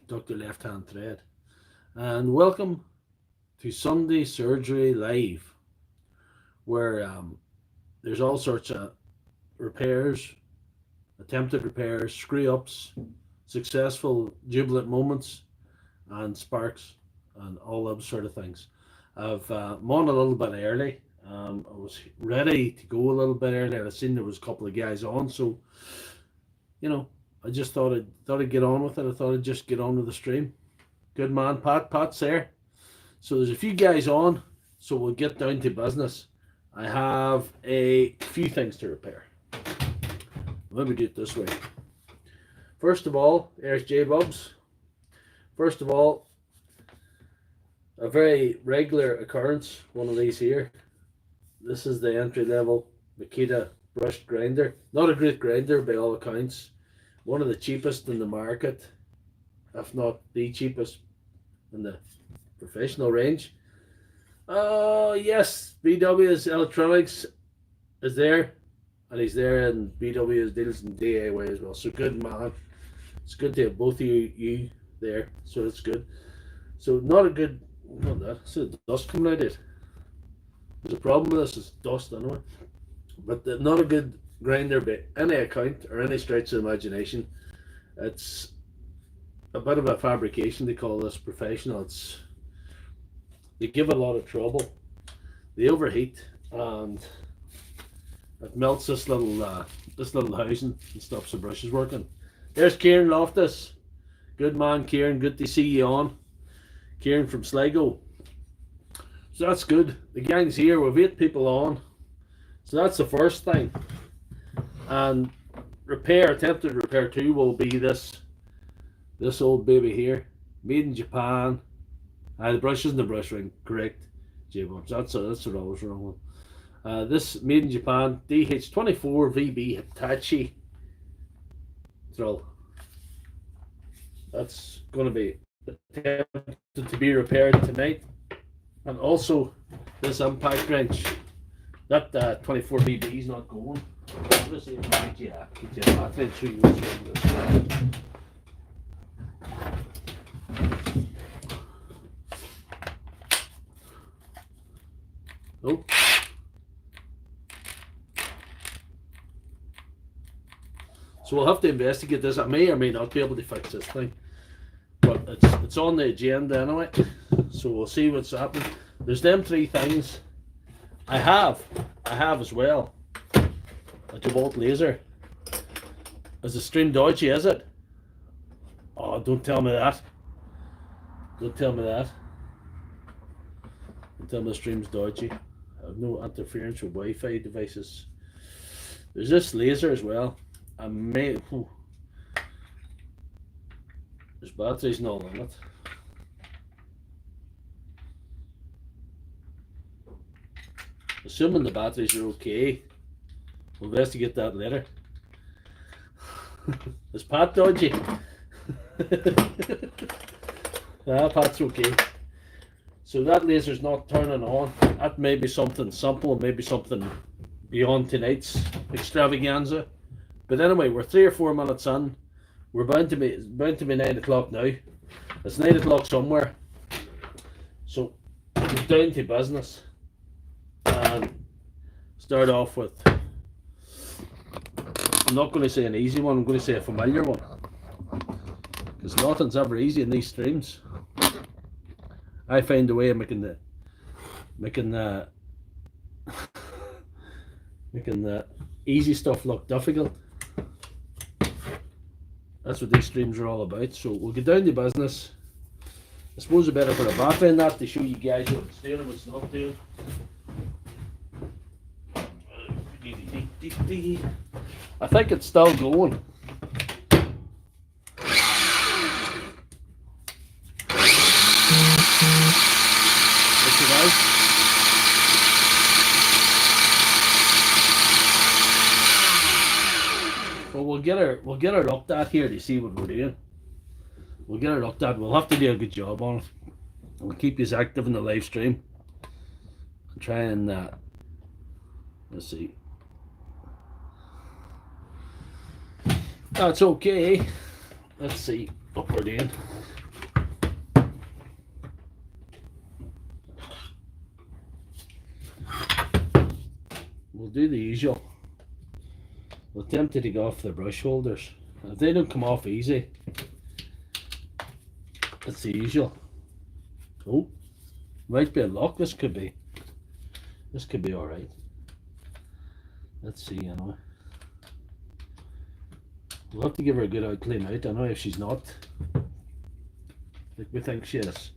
Dr. Lefthandthread, and welcome to Sunday Surgery Live, where there's all sorts of repairs, attempted repairs, screw-ups, successful jubilant moments, and sparks, and all those sort of things. I'm on a little bit early. I was ready to go a little bit earlier. I seen there was a couple of guys on, so I just thought I'd get on with it. I thought I'd just get on with the stream. Good man, Pat's there. So there's a few guys on, so we'll get down to business. I have a few things to repair. Let me do it this way. First of all, there's J-Bubs. First of all, a very regular occurrence, one of these here. This is the entry-level Makita brushed grinder. Not a great grinder by all accounts. One of the cheapest in the market, if not the cheapest in the professional range. Oh yes, BW's Electronics is there, and he's there, and BW's deals in DIY as well. So good man. It's good to have both of you there. So it's good. So not a good, not that. So dust coming out of it. There's a problem with this. It's dust anyway. But not a good grinder by any account or any stretch of imagination. It's a bit of a fabrication. They call this professional. They give a lot of trouble. They overheat and it melts this little housing and stops the brushes working. There's Kieran Loftus. Good man, Kieran. Good to see you on. Kieran from Sligo. So that's good. The gang's here. We've 8 people on. So that's the first thing. And attempted repair 2 will be this old baby here. Made in Japan. The brush isn't the brush ring, correct. J-Bubs. That's what I was wrong with. This made in Japan DH24 VB Hitachi drill. That's going to be attempted to be repaired tonight. And also this impact wrench. That 24 VB is not going. Let's see if I get you a battery and show you what's wrong with this. Oh. So we'll have to investigate this. I may or may not be able to fix this thing, but it's on the agenda anyway. So we'll see what's happening. There's them 3 things. I have as well a DW laser. Is the stream dodgy, is it? Oh, don't tell me that. Don't tell me that. Don't tell me the stream's dodgy. I have no interference with Wi-Fi devices. There's this laser as well. I may... There's batteries and all on it. Assuming the batteries are okay, we'll investigate that later. Is Pat dodgy? Pat's okay. So that laser's not turning on. That may be something simple, maybe something beyond tonight's extravaganza. But anyway, we're 3 or 4 minutes in. We're bound to be 9 o'clock now. It's 9 o'clock somewhere. So we're down to business. And start off with, I'm not going to say an easy one, I'm going to say a familiar one, because nothing's ever easy in these streams. I find a way of making the easy stuff look difficult. That's what these streams are all about. So we'll get down to business. I suppose I better put a battery in that to show you guys what it's doing and what it's not doing. I think it's still going. Yes, it is. Well, we'll get her looked at here to see what we're doing. We'll get her looked at. We'll have to do a good job on it. We'll keep you active in the live stream. And try and let's see. That's okay. Let's see what we're doing. do the usual. We'll attempt to take off the brush holders. And if they don't come off easy, it's the usual. Oh, might be a lock. This could be alright. Let's see anyway. We'll have to give her a good out clean out. I know if she's not like we think she is.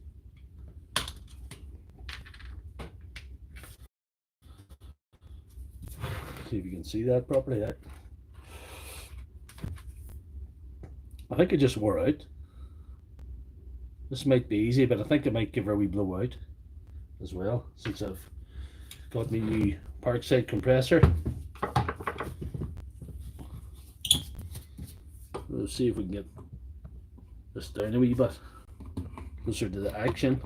See if you can see that properly. I think it just wore out. This might be easy, but I think I might give her a wee blowout as well, since I've got my new Parkside compressor. We'll see if we can get this down a wee bit closer to the action.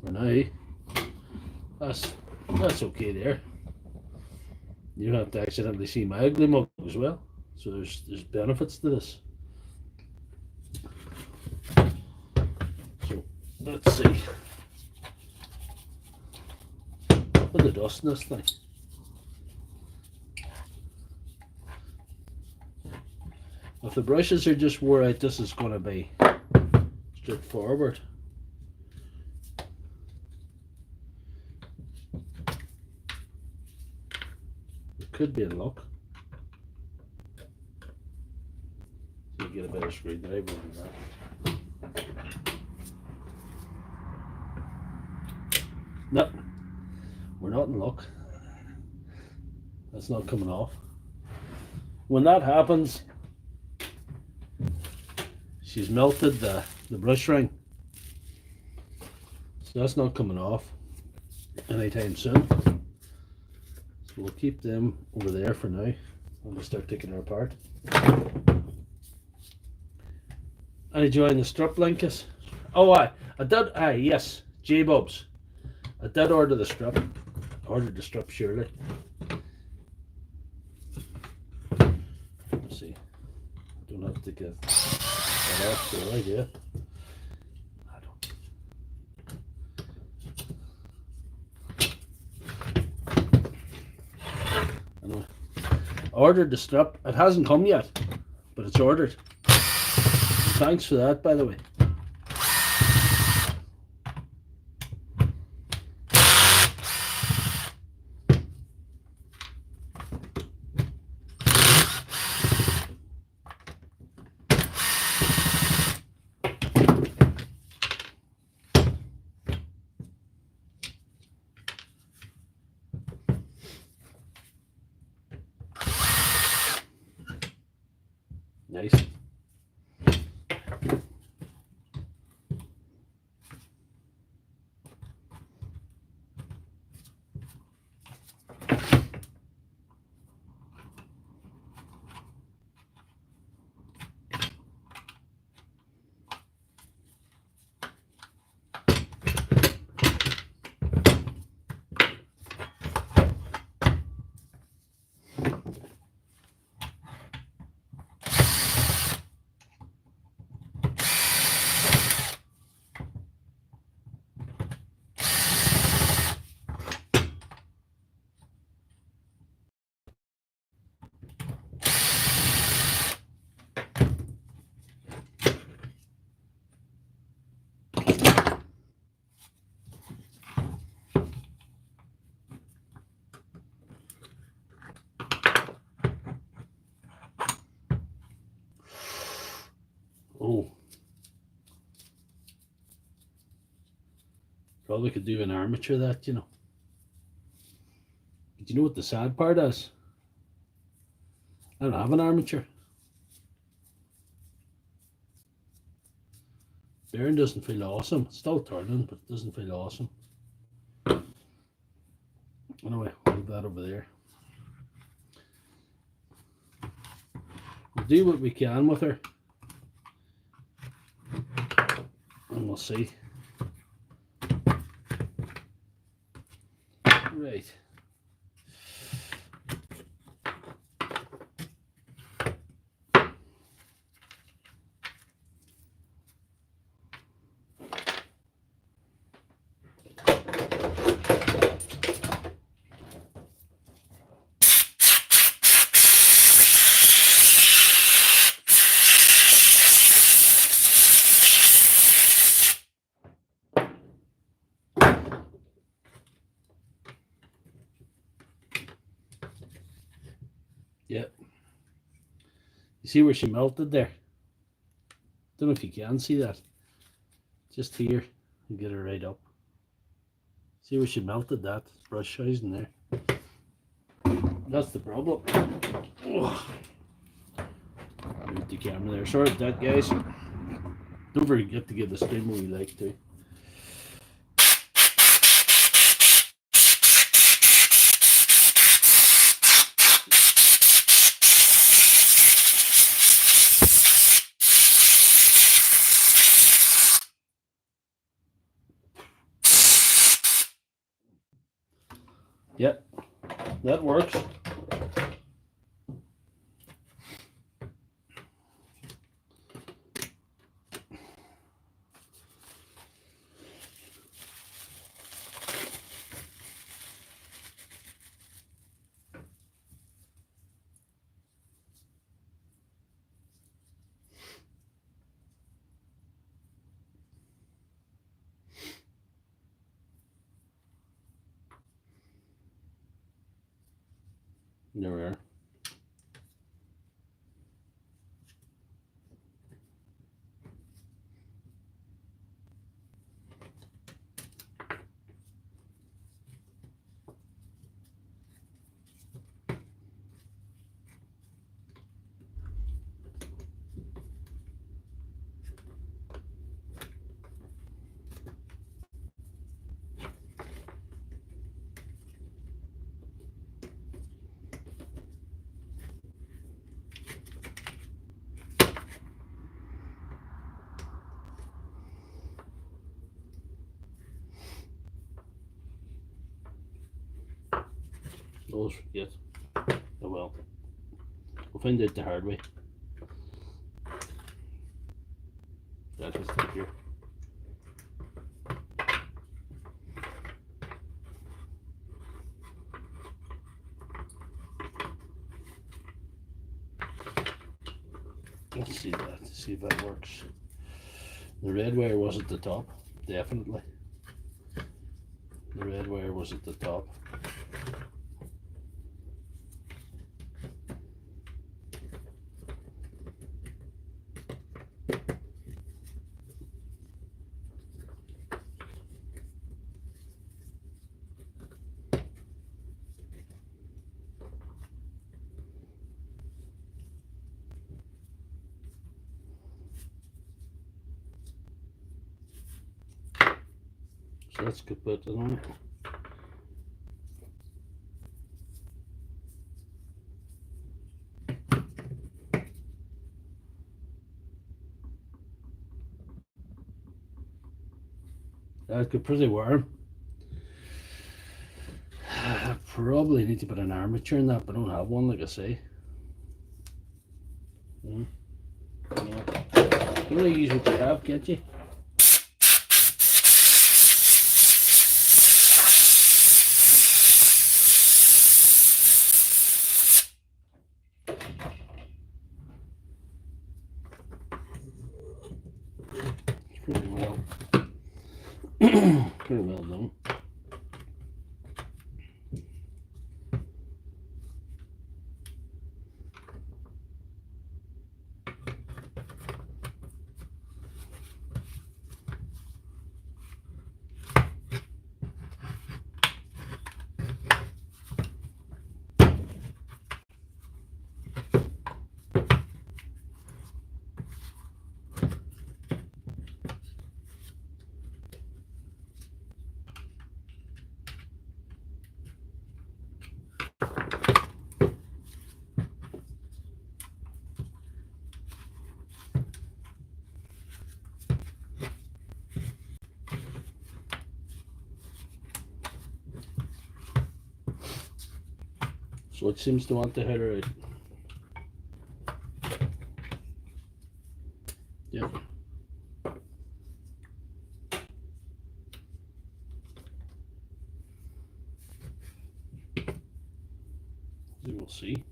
For now, that's okay there. You don't have to accidentally see my ugly mug as well, so there's benefits to this. So let's see. Put the dust in this thing. If the brushes are just wore out, this is going to be straightforward. It could be a lock. So you get a better screwdriver than that. No, we're not in luck. That's not coming off. When that happens, she's melted the brush ring, so that's not coming off anytime soon. So we'll keep them over there for now, and we'll start taking her apart. I joined the strap linkers. Oh, I did. Yes, J-Bubs. I did order the strap. Ordered the strap surely. Let's see. Don't have to get that off the right here. I don't. Anyway, I ordered the strap. It hasn't come yet, but it's ordered. And thanks for that, by the way. Nice. Oh, probably could do an armature that, you know. But you know what the sad part is? I don't have an armature. Bearing doesn't feel awesome. It's still turning, but it doesn't feel awesome. Anyway, leave that over there. We'll do what we can with her, and we'll see. Right. You see where she melted there? Don't know if you can see that. Just here, and get her right up. See where she melted that brush housing there? That's the problem. Oh. Move the camera there. Sorry about that, guys. Don't forget to give the stream a wee like too. Yep, that works. There we are. Always forget. Oh well. We'll find out the hard way. That is stick here. Let's see that. See if that works. The red wire was at the top, definitely. The red wire was at the top. So let's put that on it. That could pretty warm. I probably need to put an armature in that, but I don't have one, like I say. Yeah. You really use what you have, can't you? Pretty well. Pretty well done. So it seems to want to header out. Yep. You will see.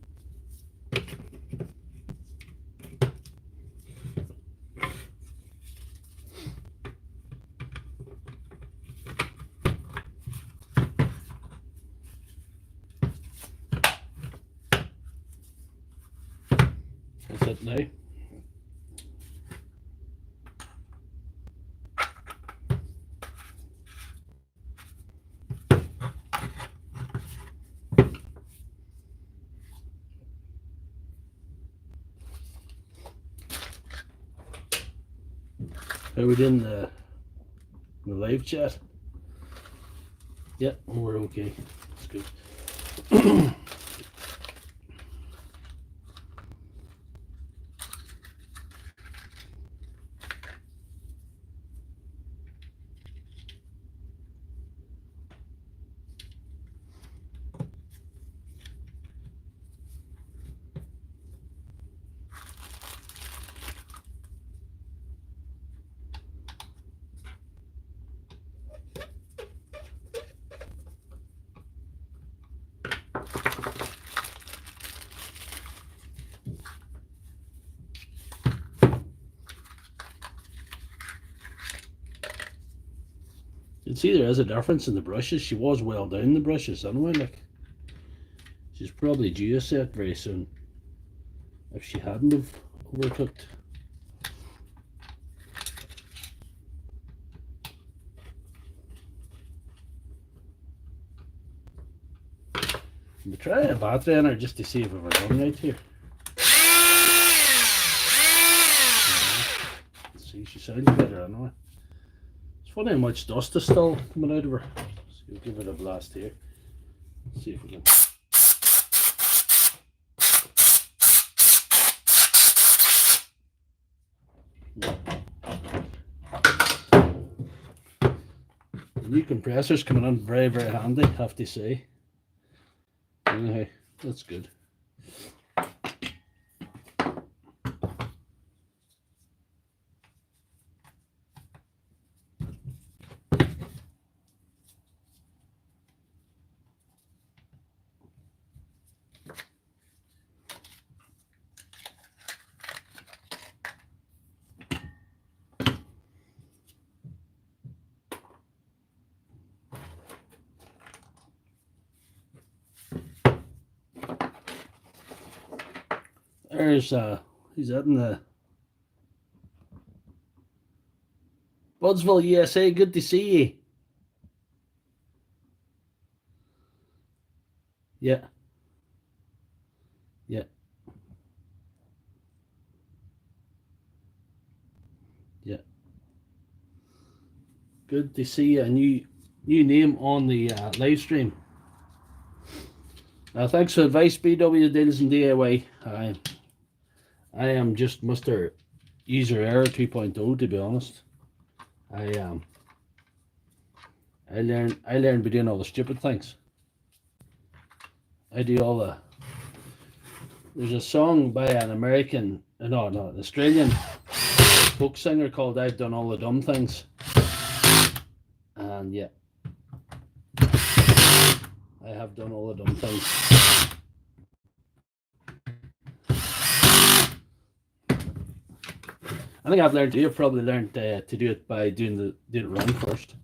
That's it. it now. Are we in the live chat? Yeah, we're okay. That's good. You can see there is a difference in the brushes. She was well down the brushes anyway, like. She's probably due a set very soon. If she hadn't have overcooked. We'll try a battery in her just to see if we're done right here. Let's see, she sounds better anyway. It's funny how much dust is still coming out of her. So we'll give it a blast here. Let's see if we can. The new compressor's coming in very, very handy, I have to say. Anyhow, that's good. There's he's out in the Budsville, USA. Good to see you. Yeah. Yeah. Yeah. Good to see a new name on the live stream. Thanks for advice, BW Deals and DIY. I am just Mr. User Error 2.0, to be honest. I learned by doing all the stupid things. I do all the. There's a song by an American, an Australian folk singer called "I've Done All the Dumb Things," and yeah, I have done all the dumb things. I think I've learned to do it. Probably learned to do it by doing it run first.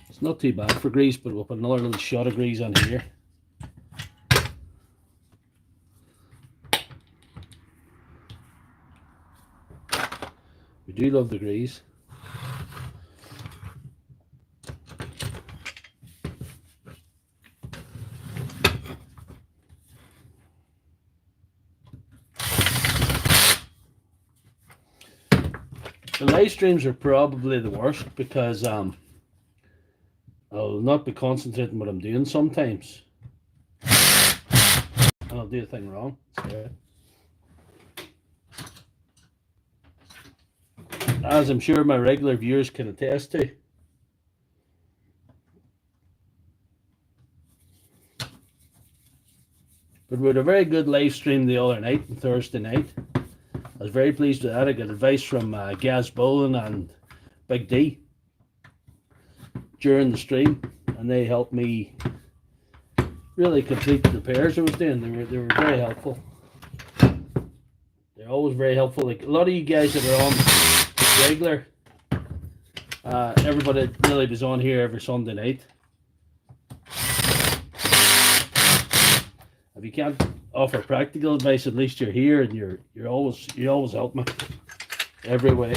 It's not too bad for grease, but we'll put another little shot of grease on here. We do love the grease. The live streams are probably the worst because I'll not be concentrating what I'm doing sometimes, and I'll do a thing wrong. As I'm sure my regular viewers can attest to. But we had a very good live stream the other night, on Thursday night. I was very pleased with that. I got advice from Gaz Bolin and Big D during the stream, and they helped me really complete the repairs I was doing. They were very helpful. They're always very helpful. Like a lot of you guys that are on regular, everybody really was on here every Sunday night. If you can't offer practical advice, at least you're here and you always help me every way.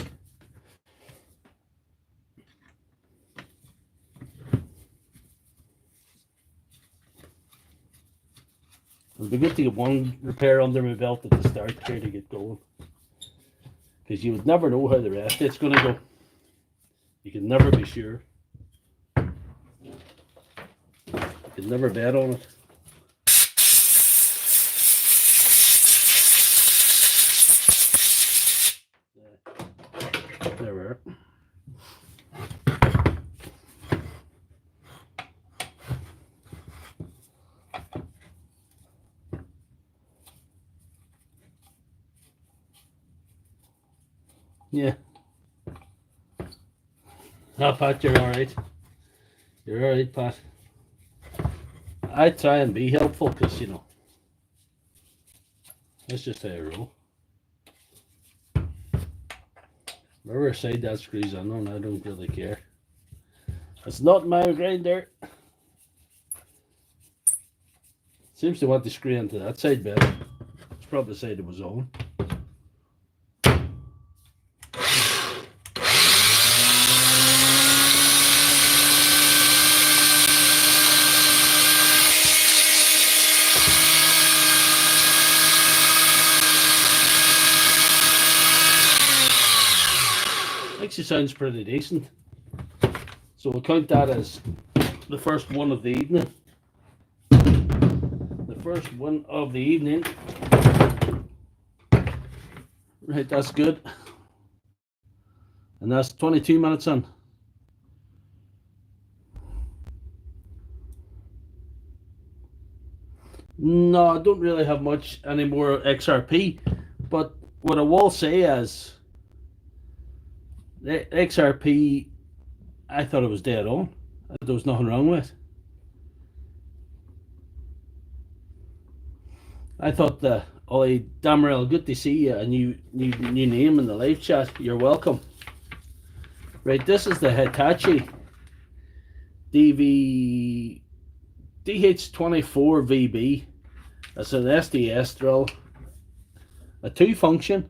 It'll be good to get one repair under my belt at the start here to get going, because you would never know how the rest of it's going to go. You can never be sure. You can never bet on it. There we are. Yeah. No, Pat, you're alright. You're alright, Pat. I try and be helpful because, you know, that's just how I roll. Whatever side that screws on, I don't really care. It's not my grinder. Seems to want to screw into that side better. It's probably the side it was on. Actually sounds pretty decent. So we'll count that as the first one of the evening. The first one of the evening. Right, that's good. And that's 22 minutes in. No, I don't really have much any more XRP, but what I will say is the XRP, I thought it was dead on. There was nothing wrong with it. I thought Ollie Damerel, good to see you. A new name in the live chat. You're welcome. Right, this is the Hitachi DH24VB. That's an SDS drill, a 2-function.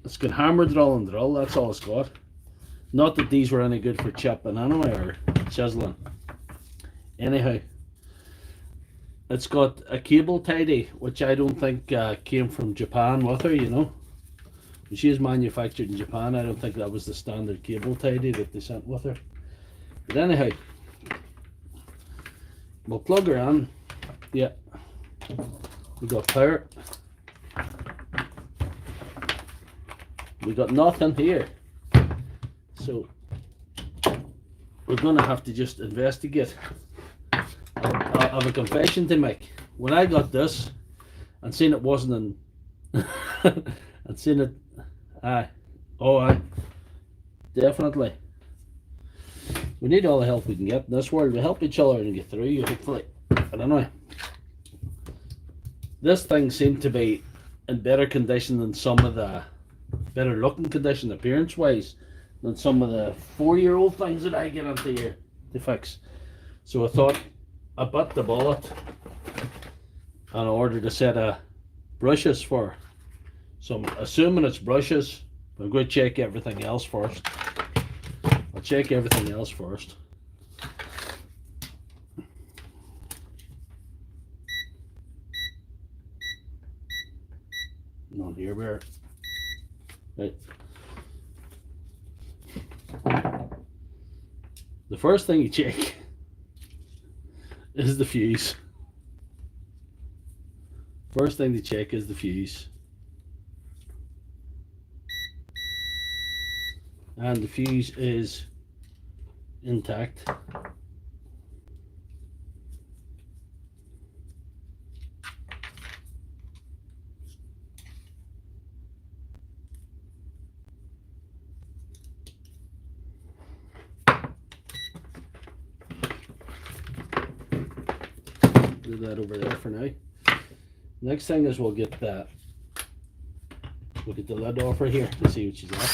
It's got hammer drill and drill, that's all it's got. Not that these were any good for chipping anyway, or chiseling. Anyhow, it's got a cable tidy, which I don't think came from Japan with her, you know. She is manufactured in Japan. I don't think that was the standard cable tidy that they sent with her. But anyhow, we'll plug her in. Yeah, we got power. We got nothing here, so we're gonna have to just investigate. I have a confession to make. When I got this and seen it wasn't in and seen it, aye, definitely. We need all the help we can get in this world. We help each other and get through, hopefully. I don't know. This thing seemed to be in better condition than some of the better looking condition appearance wise than some of the 4-year-old things that I get into here to fix. So I thought I bit the bullet and ordered a set of brushes for. So I'm assuming it's brushes. I'm going to check everything else first. I'll check everything else first. None here, where? Right. The first thing you check is the fuse. First thing to check is the fuse. And the fuse is intact. Do that over there for now. Next thing is we'll get the lid off right here to see what she's at.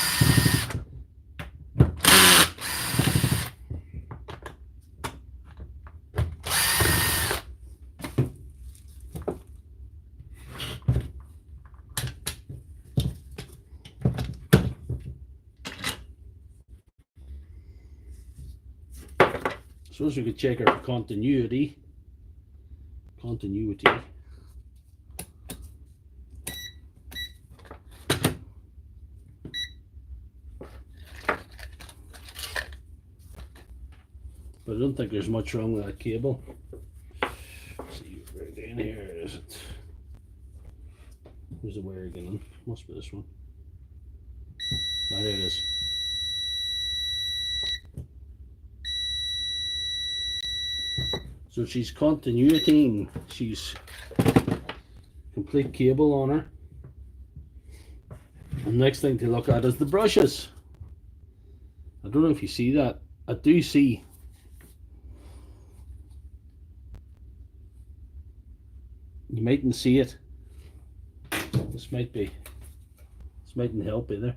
suppose we could check our continuity. But I don't think there's much wrong with that cable. Let's see what we're doing here. Is it? Where's the wire again? Must be this one. Ah, there it is. So she's continuity. She's complete cable on her. And next thing to look at is the brushes. I don't know if you see that. I do see. You mightn't see it. This mightn't help either.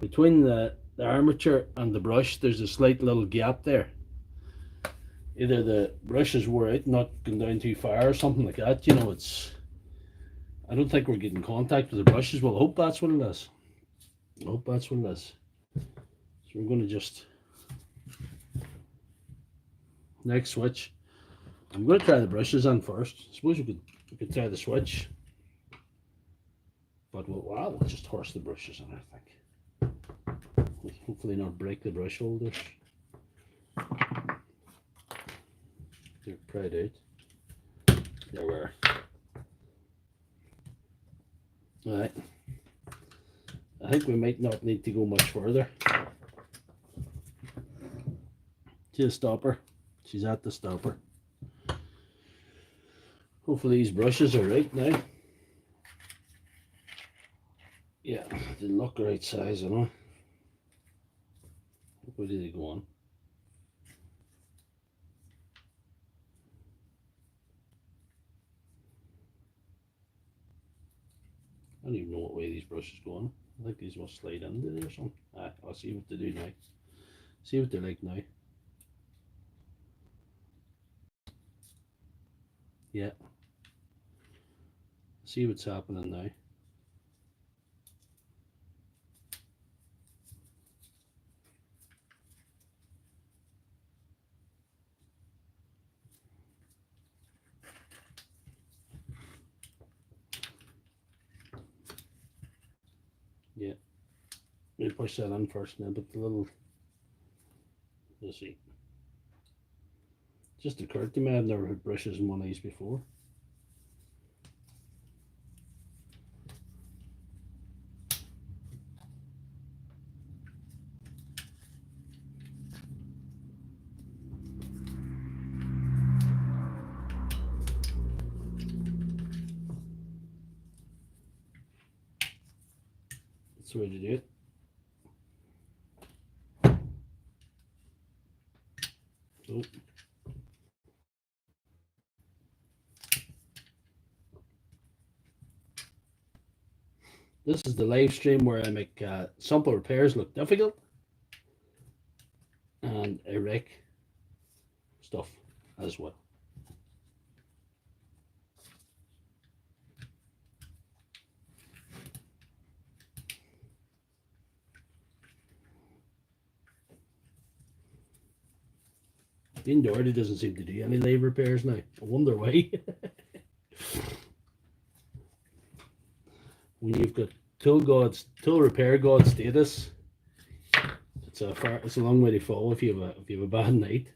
Between the armature and the brush, there's a slight little gap there. Either the brushes were out, not going down too far or something like that. You know, I don't think we're getting contact with the brushes. Well, I hope that's what it is. So we're going to just, next switch. I'm going to try the brushes on first. I suppose we could try the switch. But we'll just horse the brushes on, I think. We'll hopefully not break the brush holders. They're pried out. There we are. Alright. I think we might not need to go much further. Just stop her. She's at the stopper. Hopefully these brushes are right now. Yeah, they look the right size, you know. Where did they go on? I don't even know what way these brushes go on. I think these must slide into there or something. I'll see what they do now. See what they're like now. Yeah. See what's happening now. Yeah. Let me push that in first now, but the little, let's see. Just occurred to me, I've never had brushes in one of these before. That's the way to do it. So, this is the live stream where I make simple repairs look difficult and I wreck stuff as well. Dean Doherty doesn't seem to do any live repairs now. I wonder why. When you've got tool repair god status, it's a long way to fall if you have a bad night.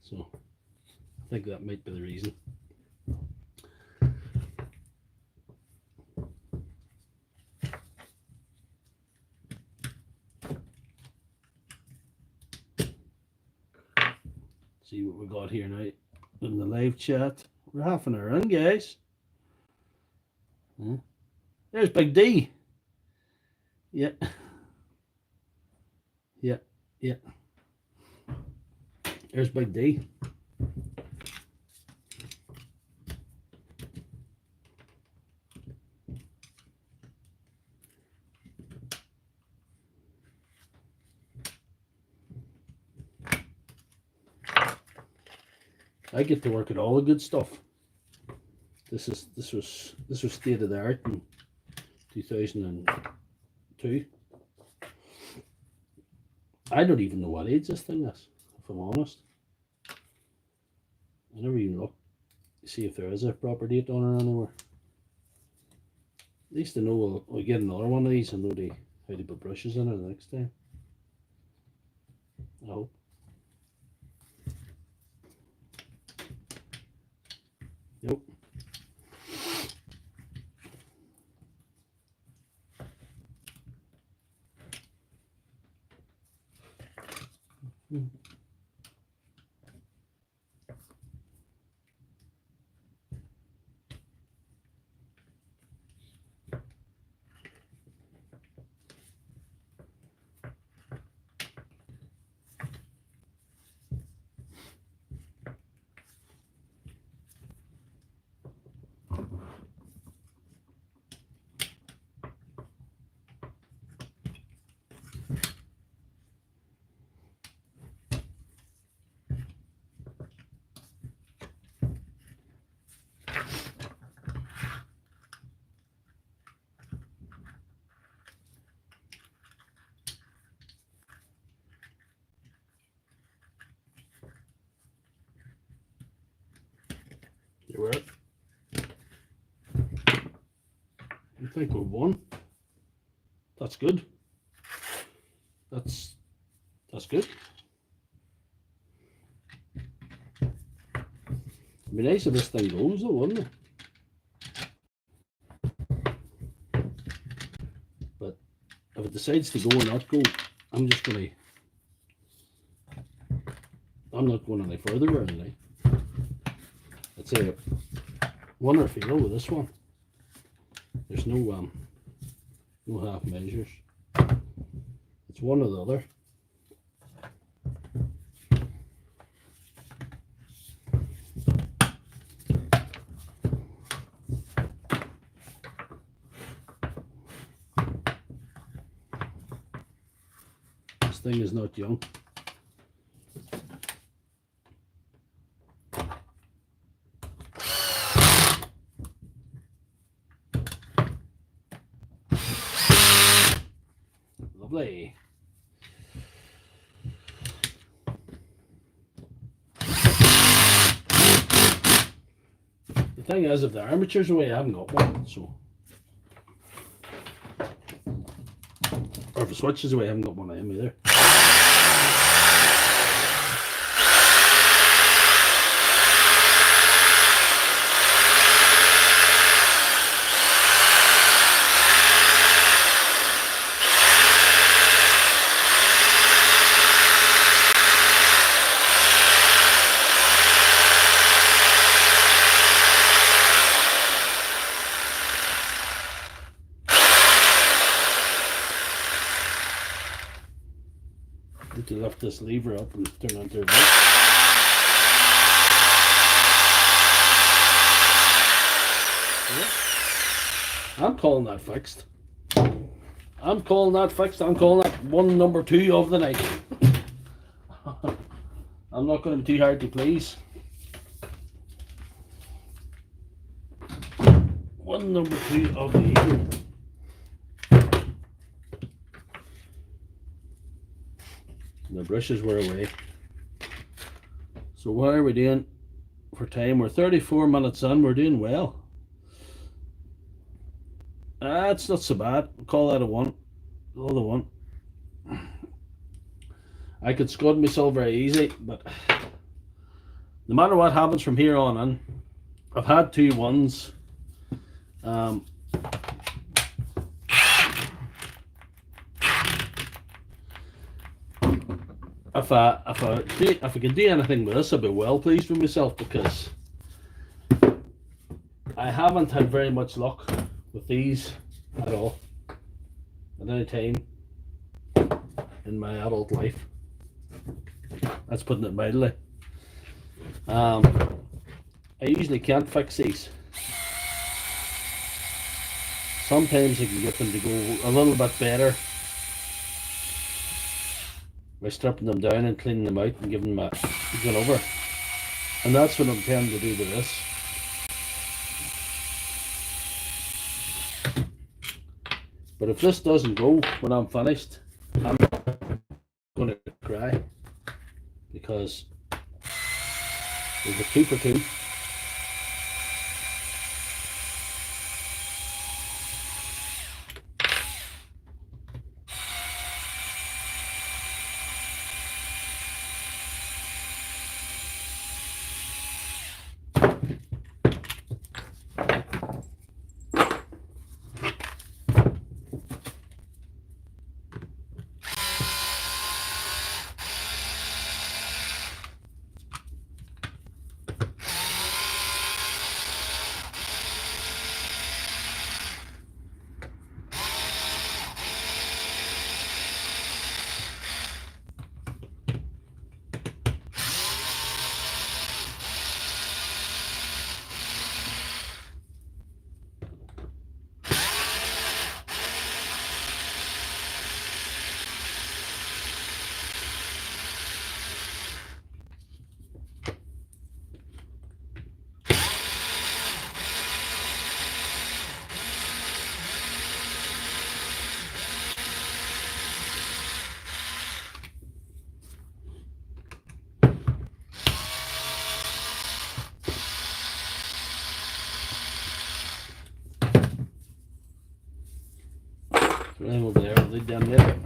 So I think that might be the reason. See what we got here now in the live chat. We're half an hour in, guys. There's Big D. Yeah. Yeah. Yeah. There's Big D. I get to work at all the good stuff. This was state of the art in 2002. I don't even know what age this thing is. if I'm honest. I never even look to see if there is a proper date on it anywhere. At least I know we'll get another one of these and know how to put brushes in it the next time. I hope. Yep. You were it. I think we're one. That's good. That's good. It'd be nice if this thing goes though, wouldn't it? But if it decides to go or not go, I'm not going any further or anything. I'd say one or fail with this one. There's no half measures. It's one or the other. This thing is not young. Lovely. The thing is, if the armature's away, I haven't got one, so. Or if the switch is away, I haven't got one of them either. Need to lift this lever up and turn on to a bike. I'm calling that fixed. I'm calling that fixed. I'm calling that one number 2 of the night. I'm not going to be too hard to please. One number 2 of the evening. The brushes were away. So what are we doing for time? We're 34 minutes in. We're doing well. It's not so bad. We'll call that a 1. Another 1. I could scud myself very easy, but no matter what happens from here on in, I've had 2 1s. If I can do anything with this, I'll be well pleased with myself, because I haven't had very much luck with these at all at any time in my adult life. That's putting it mildly. I usually can't fix these. Sometimes I can get them to go a little bit better by stripping them down and cleaning them out and giving them going over. And that's what I'm trying to do with this. But if this doesn't go when I'm finished, I'm going to cry, because there's a keeper too. Right over there, I'll lead them later.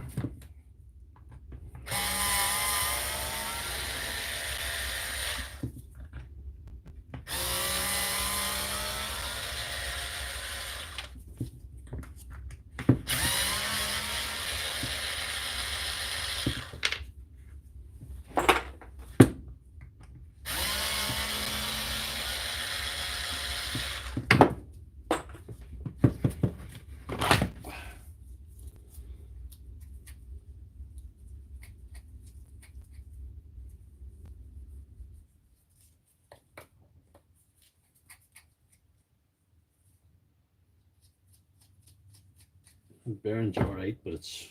The bearing's alright, but it's,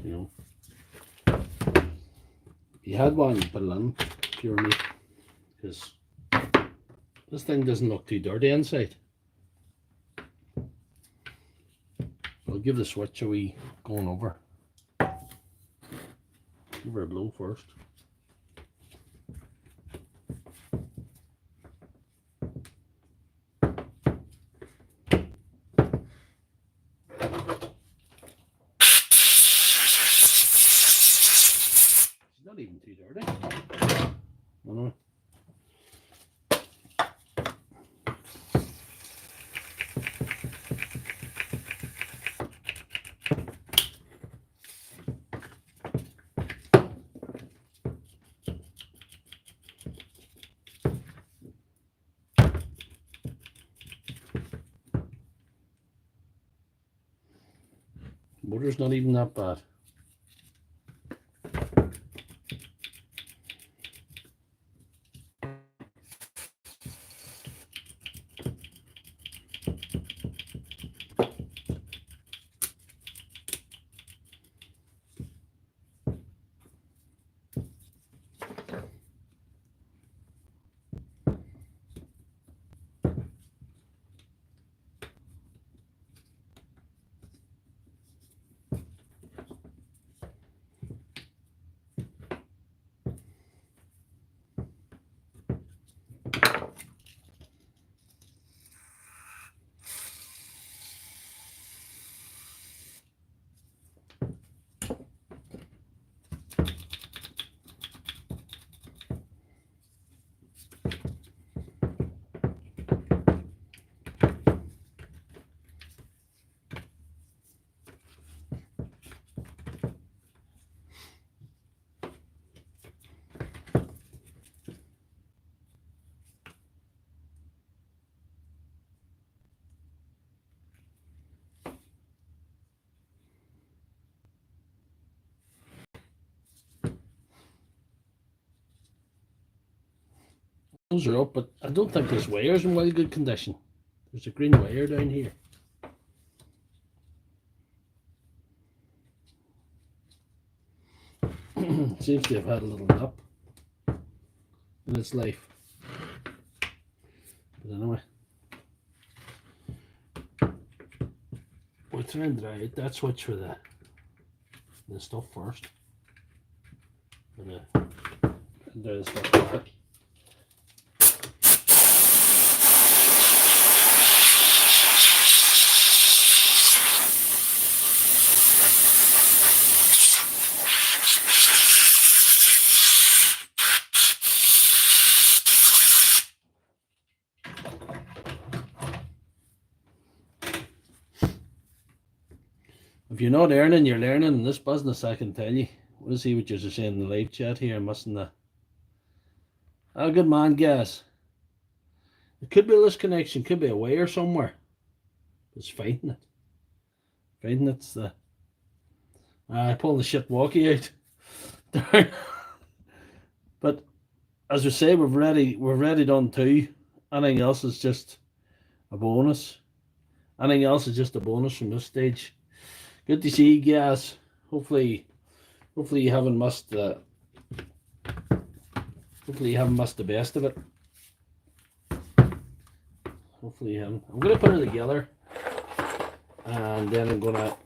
you know, if you had one, put it on purely, because this thing doesn't look too dirty inside. I'll give the switch a wee going over. Give her a blow first. Not even too dirty. No. Motor's not even that bad. Those are up, but I don't think this wire's in well good condition. There's a green wire down here. Seems to have had a little nap in its life. But anyway, we'll try and dry out that switch for the stuff first. For the do this one. If you're not earning, you're learning in this business, I can tell you. We'll see what you're saying in the live chat here. Mustn't I? Oh, good man, guys. It could be this connection, could be a wire somewhere. It's fighting it. Fighting it's the. I pull the shit walkie out. But as we say, we've already done 2. Anything else is just a bonus. Anything else is just a bonus from this stage. Good to see you guys. Hopefully you haven't missed the. Hopefully you haven't missed the best of it. Hopefully you haven't. I'm gonna put it together, and then I'm gonna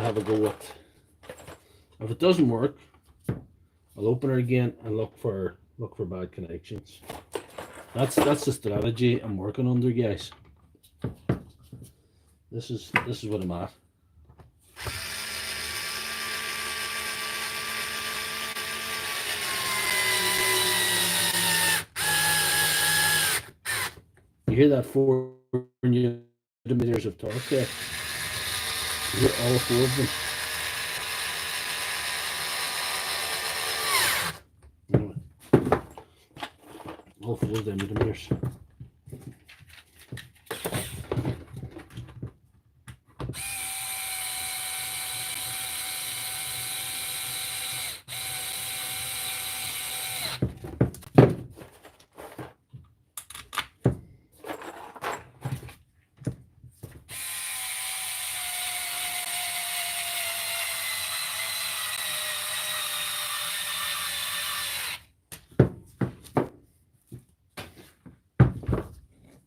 have a go with. If it doesn't work, I'll open it again and look for bad connections. That's the strategy I'm working under, guys. This is what I'm at. You hear that 4 newton-meters of torque there? You hear all 4 of them. All 4 of them newton-meters.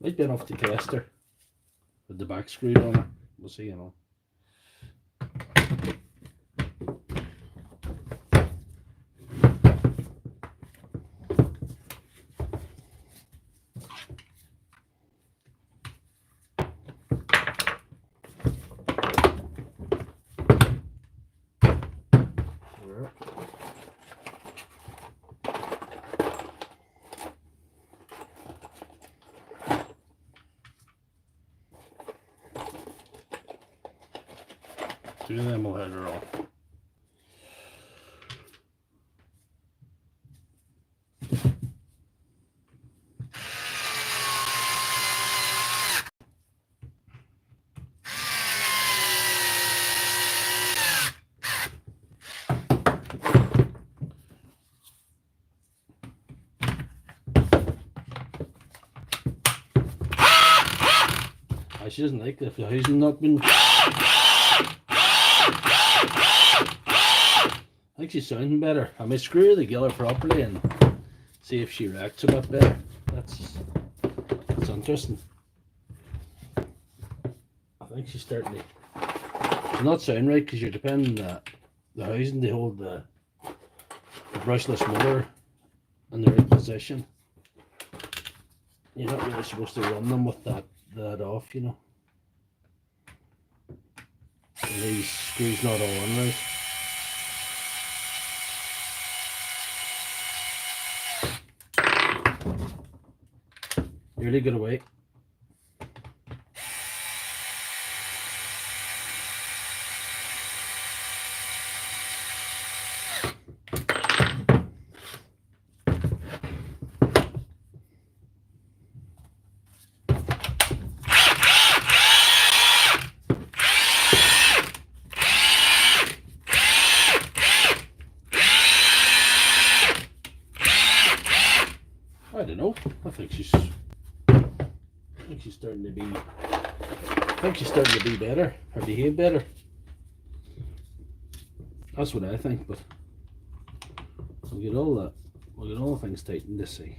Might be enough to test her with the back screwed on her. We'll see, you know. Two of them will head her off. She doesn't like the housing not been. I think she's sounding better. I may screw the giller properly and see if she reacts a bit better. That's interesting. I think she's starting to. She's not sound right because you're depending on the housing to hold the brushless motor in the right position. You're not really supposed to run them with that off, you know. And these screws not all on right. Really good away. I don't know. I think she's starting to be. I think she's starting to be better or behave better. That's what I think. But we'll get all that. We'll get all the things tightened to see.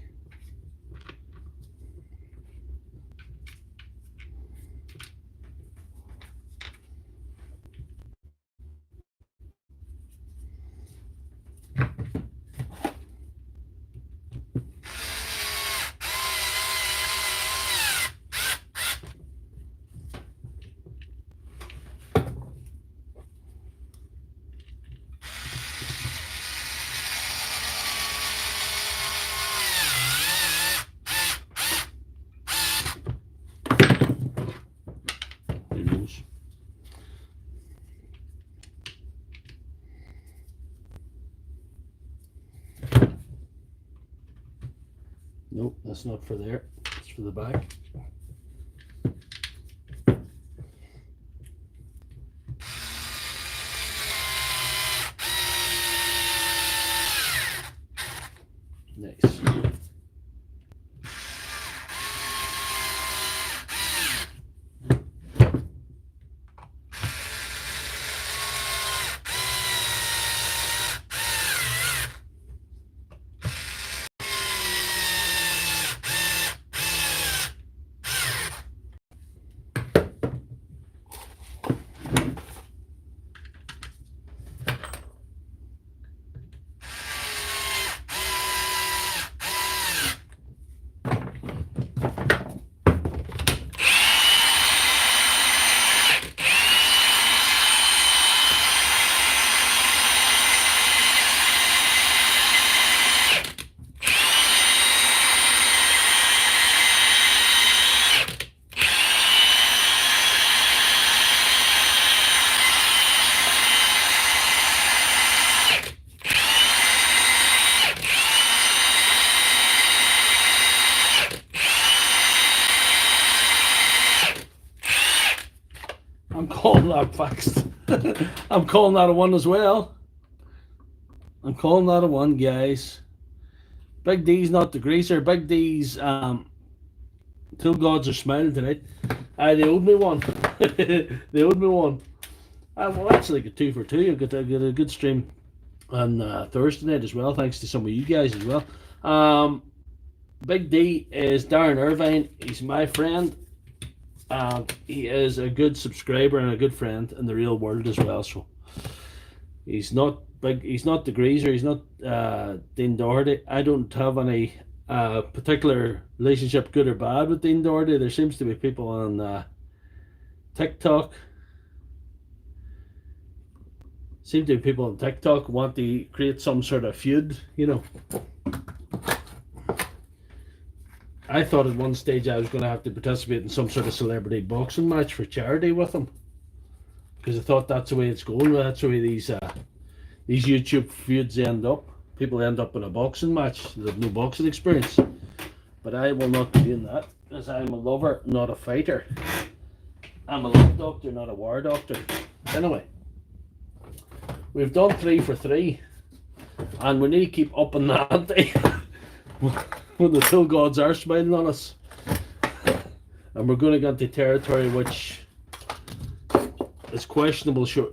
that's not for there, it's for the back. Nice. I'm calling that fixed. I'm calling that a 1 as well. I'm calling that a 1, guys. Big D's not the greaser. Big D's till gods are smiling tonight. They owed me one. They owed me one. Well, actually got 2 for 2. I got a good stream on Thursday night as well, thanks to some of you guys as well. Big D is Darren Irvine. He's my friend. He is a good subscriber and a good friend in the real world as well. So he's not big. He's not the greaser. He's not Dean Doherty. I don't have any particular relationship, good or bad, with Dean Doherty. There seems to be people on TikTok. Seem to be people on TikTok want to create some sort of feud, you know. I thought at one stage I was going to have to participate in some sort of celebrity boxing match for charity with him, because I thought that's the way it's going. That's the way these YouTube feuds end up. People end up in a boxing match. They have no boxing experience. But I will not be doing that, because I'm a lover, not a fighter. I'm a love doctor, not a war doctor. Anyway, we've done 3 for 3, and we need to keep up on the ante. When the till gods are smiling on us, and we're going to get into territory which is questionable. Sure,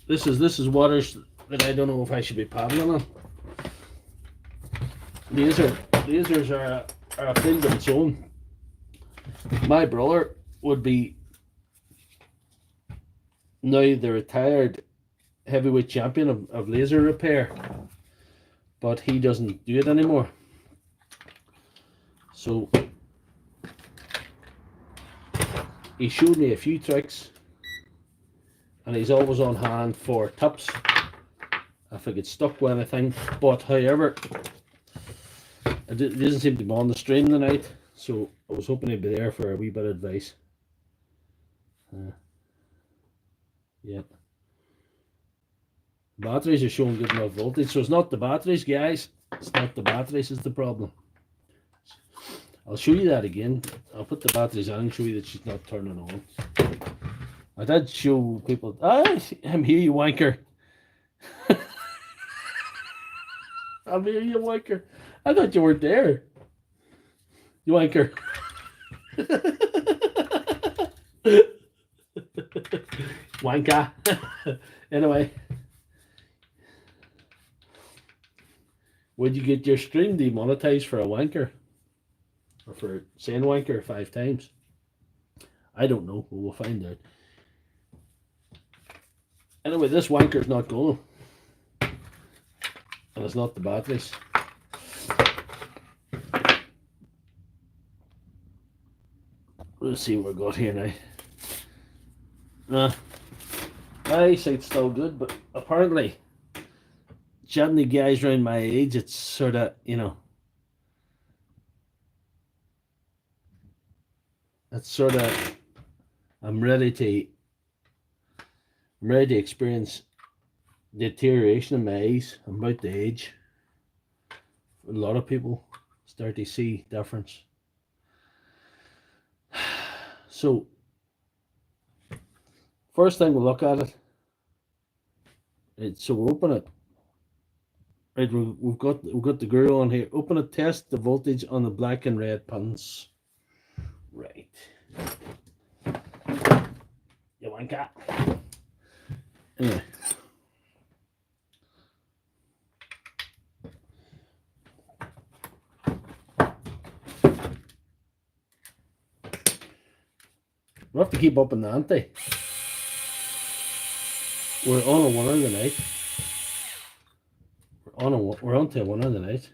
this is waters that I don't know if I should be paddling on. Lasers are a field of its own. My brother would be now the retired heavyweight champion of laser repair, but he doesn't do it anymore. So he showed me a few tricks, and he's always on hand for tips if I get stuck with anything. But however, it doesn't seem to be on the stream tonight, so I was hoping he'd be there for a wee bit of advice. Yeah, batteries are showing good enough voltage, so it's not the batteries, guys. It's not the batteries is the problem. I'll show you that again. I'll put the batteries on and show you that she's not turning on. I did show people. I'm here, you wanker. I'm here, you wanker. I thought you weren't there. You wanker. Wanker. Anyway. Would you get your stream demonetized for a wanker? Or for saying wanker 5 times? I don't know, but we'll find out. Anyway, this wanker's not going. And it's not the batteries. Let's see what we got here now. My eyesight's still good, but apparently chatting to guys around my age, it's sort of, you know, it's sort of, I'm ready to experience deterioration in my eyes. I'm about the age. A lot of people start to see difference. So first thing we'll look at it. Right, so we'll open it. Right, we've got the guru on here. Open it, test the voltage on the black and red pins. Right. You want that? Anyway. We have to keep up in the ante. We're on a winner of the night. We're on to a winner of the night.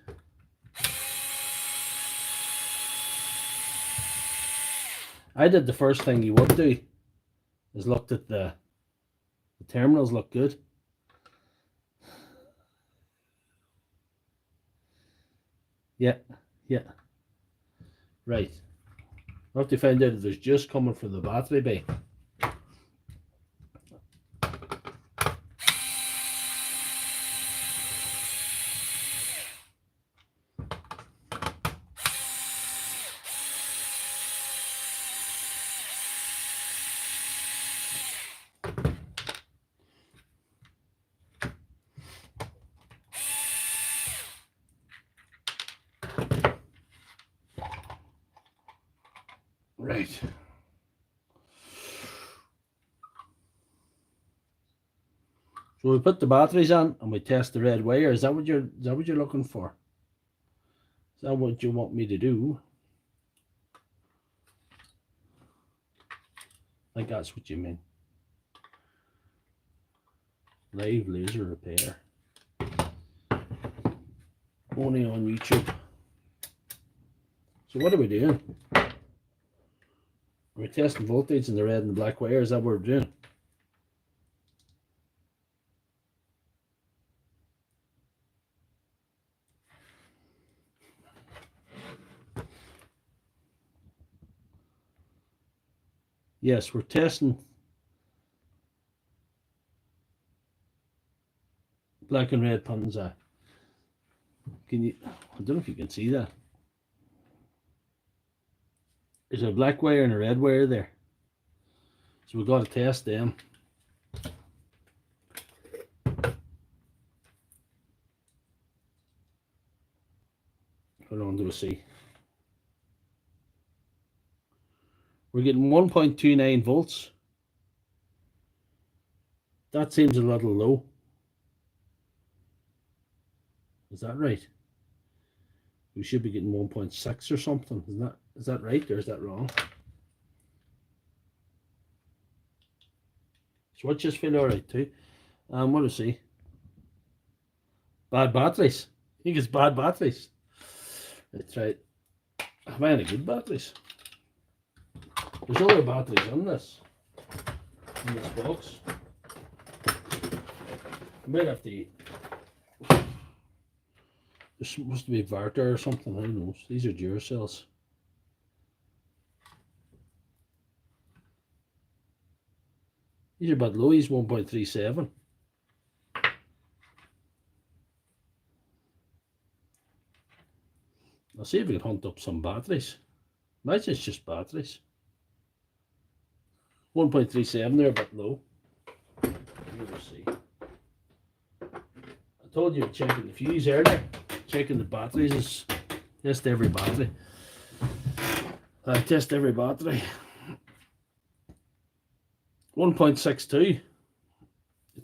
I did the first thing you would do is looked at the terminals look good. Yeah. Right. We have to find out if there's juice coming from the battery bay. Right. So we put the batteries on and we test the red wire. Is that what you're looking for? Is that what you want me to do? I think that's what you mean. Live laser repair. Only on YouTube. So what are we doing? We're testing voltage in the red and the black wire. Is that what we're doing? Yes, we're testing black and red pins. Can you? I don't know if you can see that. There's a black wire and a red wire there. So we've got to test them. Hold on, do a see. We're getting 1.29 volts. That seems a little low. Is that right? We should be getting 1.6 or something. Is that right or is that wrong? Switches feel alright too. What do I see? Bad batteries. I think it's bad batteries. That's right. Have I any good batteries? There's other batteries in this box. I might have to. There's supposed to be Varta or something. Who knows? These are Duracells. These are bad low. He's 1.37. I'll see if we can hunt up some batteries. Imagine it's just batteries. 1.37, they're a bit low. We'll see. I told you checking the fuse earlier. Checking the batteries is test every battery. Test every battery. 1.62. I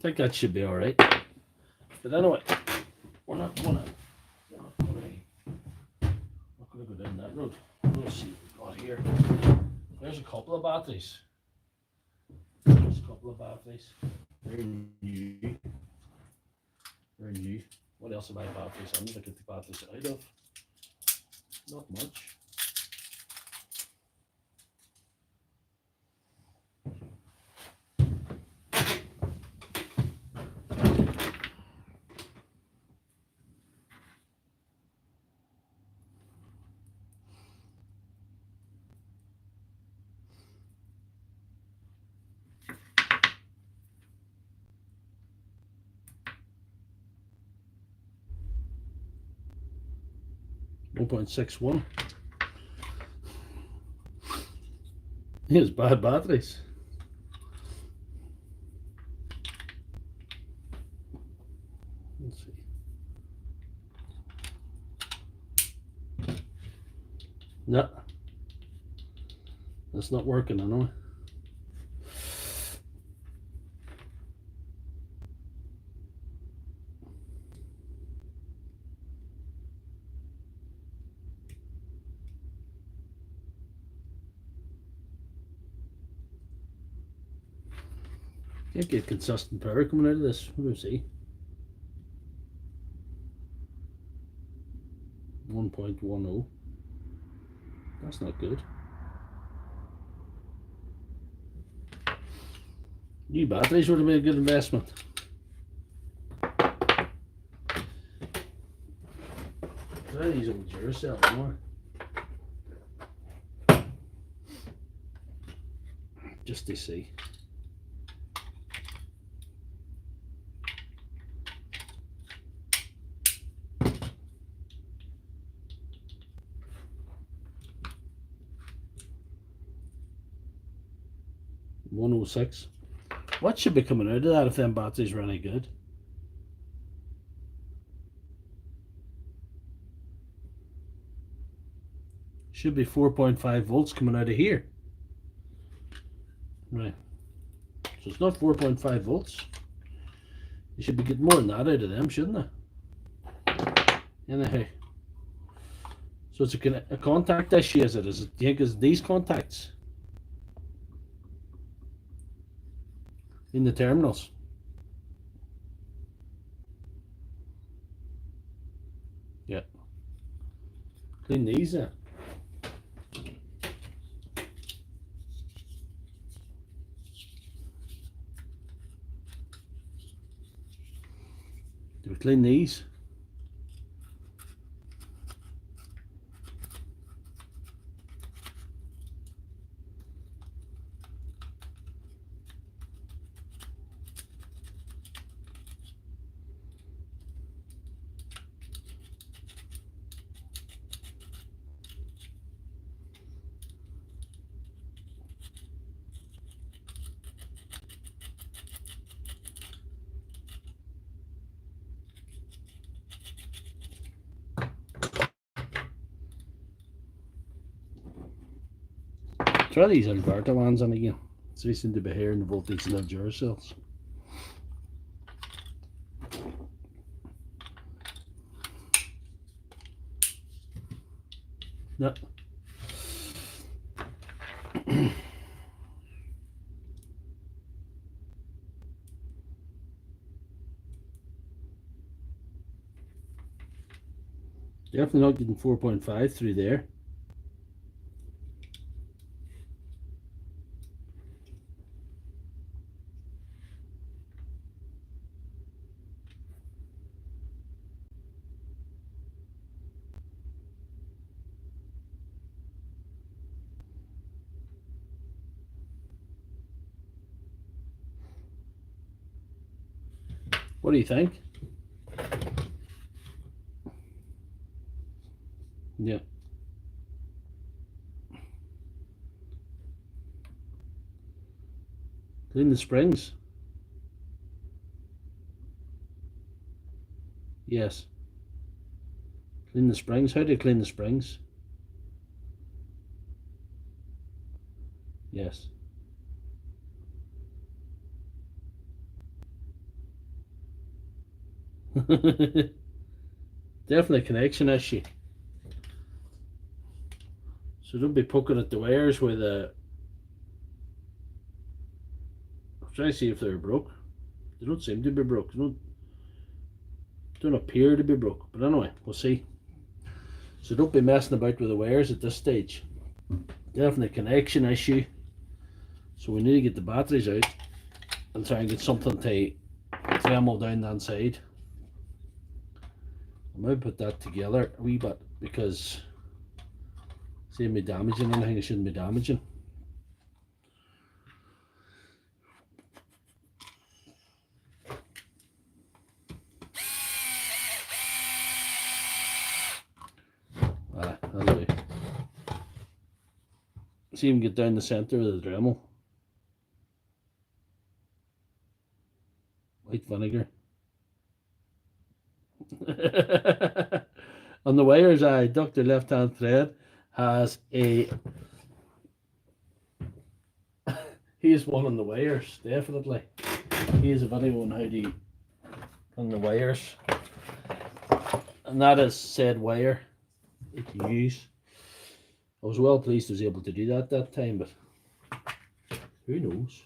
think that should be alright. But anyway, we're not gonna go down that road. We'll see what we've got here. There's a couple of batteries. There's a couple of batteries. They're new. They're new. What else am I batteries? I'm gonna get the batteries out of. Not much. 1.61. Here's bad batteries. Let's see. No, that's not working anyway. Can't get consistent power coming out of this. What do we see? 1.10. That's not good. New batteries would have been a good investment. Try these old Duracell more. Just to see. $106. What should be coming out of that if them batteries are any good? Should be 4.5 volts coming out of here. Right. So it's not 4.5 volts. You should be getting more than that out of them, shouldn't they? Anyhow. So it's a contact issue, is it? Is it, do you think it's these contacts? In the terminals. Yeah. Clean these then. Do we clean these? Try these inverter ones on again. So they seem to be hearing the voltage in the Duracells. No. Definitely not getting 4.5 through there. What do you think? Yeah. Clean the springs. Yes. Clean the springs. How do you clean the springs? Yes. Definitely a connection issue. So don't be poking at the wires with a... I'm trying to see if they're broke. They don't seem to be broke. They don't appear to be broke. But anyway, we'll see. So don't be messing about with the wires at this stage. Definitely a connection issue. So we need to get the batteries out and try and get something to Dremel down that side. I might put that together a wee bit because save me damaging anything I shouldn't be damaging. See him get down the centre of the Dremel. White vinegar. On the wires, Doctor Lefthandthread has a. He is one on the wires, definitely. He has a video on how to on the wires, and that is said wire that you use. I was well pleased I was able to do that time, but who knows?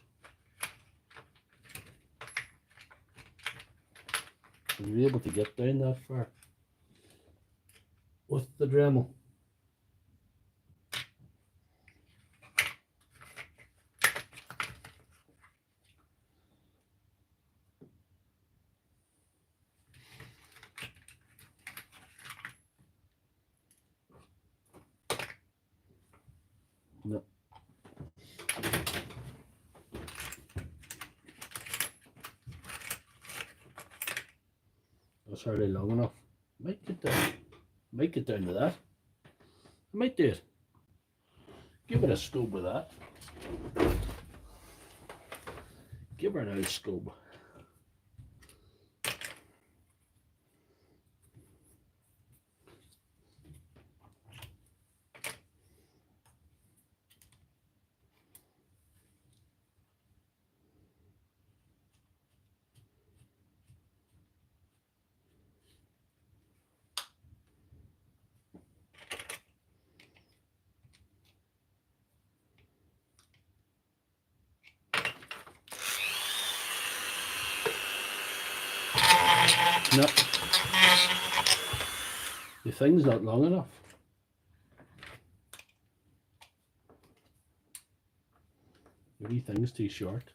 Were you able to get down that far with the Dremel? No. That's hardly long enough. Might get down. Might get down to that. I might do it. Give it a scope with that. Give her an old scope. No. The thing's not long enough. The wee thing's too short.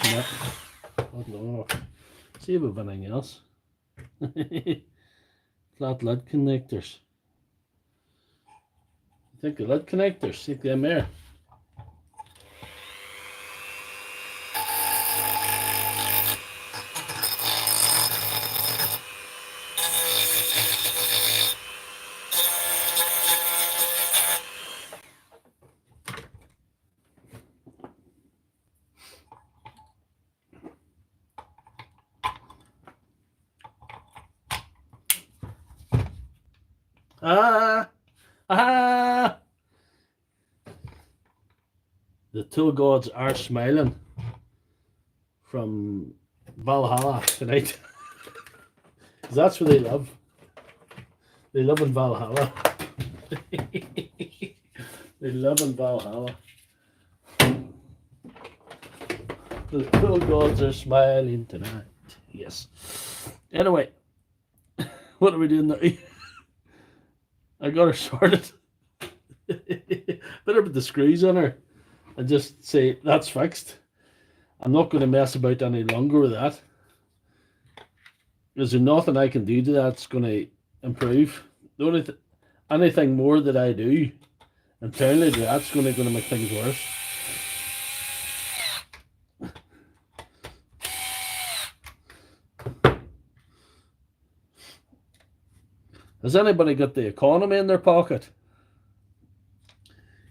No, not long enough. See if we've anything else. Flat lead connectors. Think the lead connectors, see them there. The tool gods are smiling from Valhalla tonight. That's where they live. They live in Valhalla. They live in Valhalla. The tool gods are smiling tonight. Yes. Anyway, what are we doing now? I got her sorted. Better put the screws on her and just say that's fixed. I'm not going to mess about any longer with that. There's nothing I can do to that's going to improve. The only anything more that I do internally to that's going to make things worse. Has anybody got the economy in their pocket?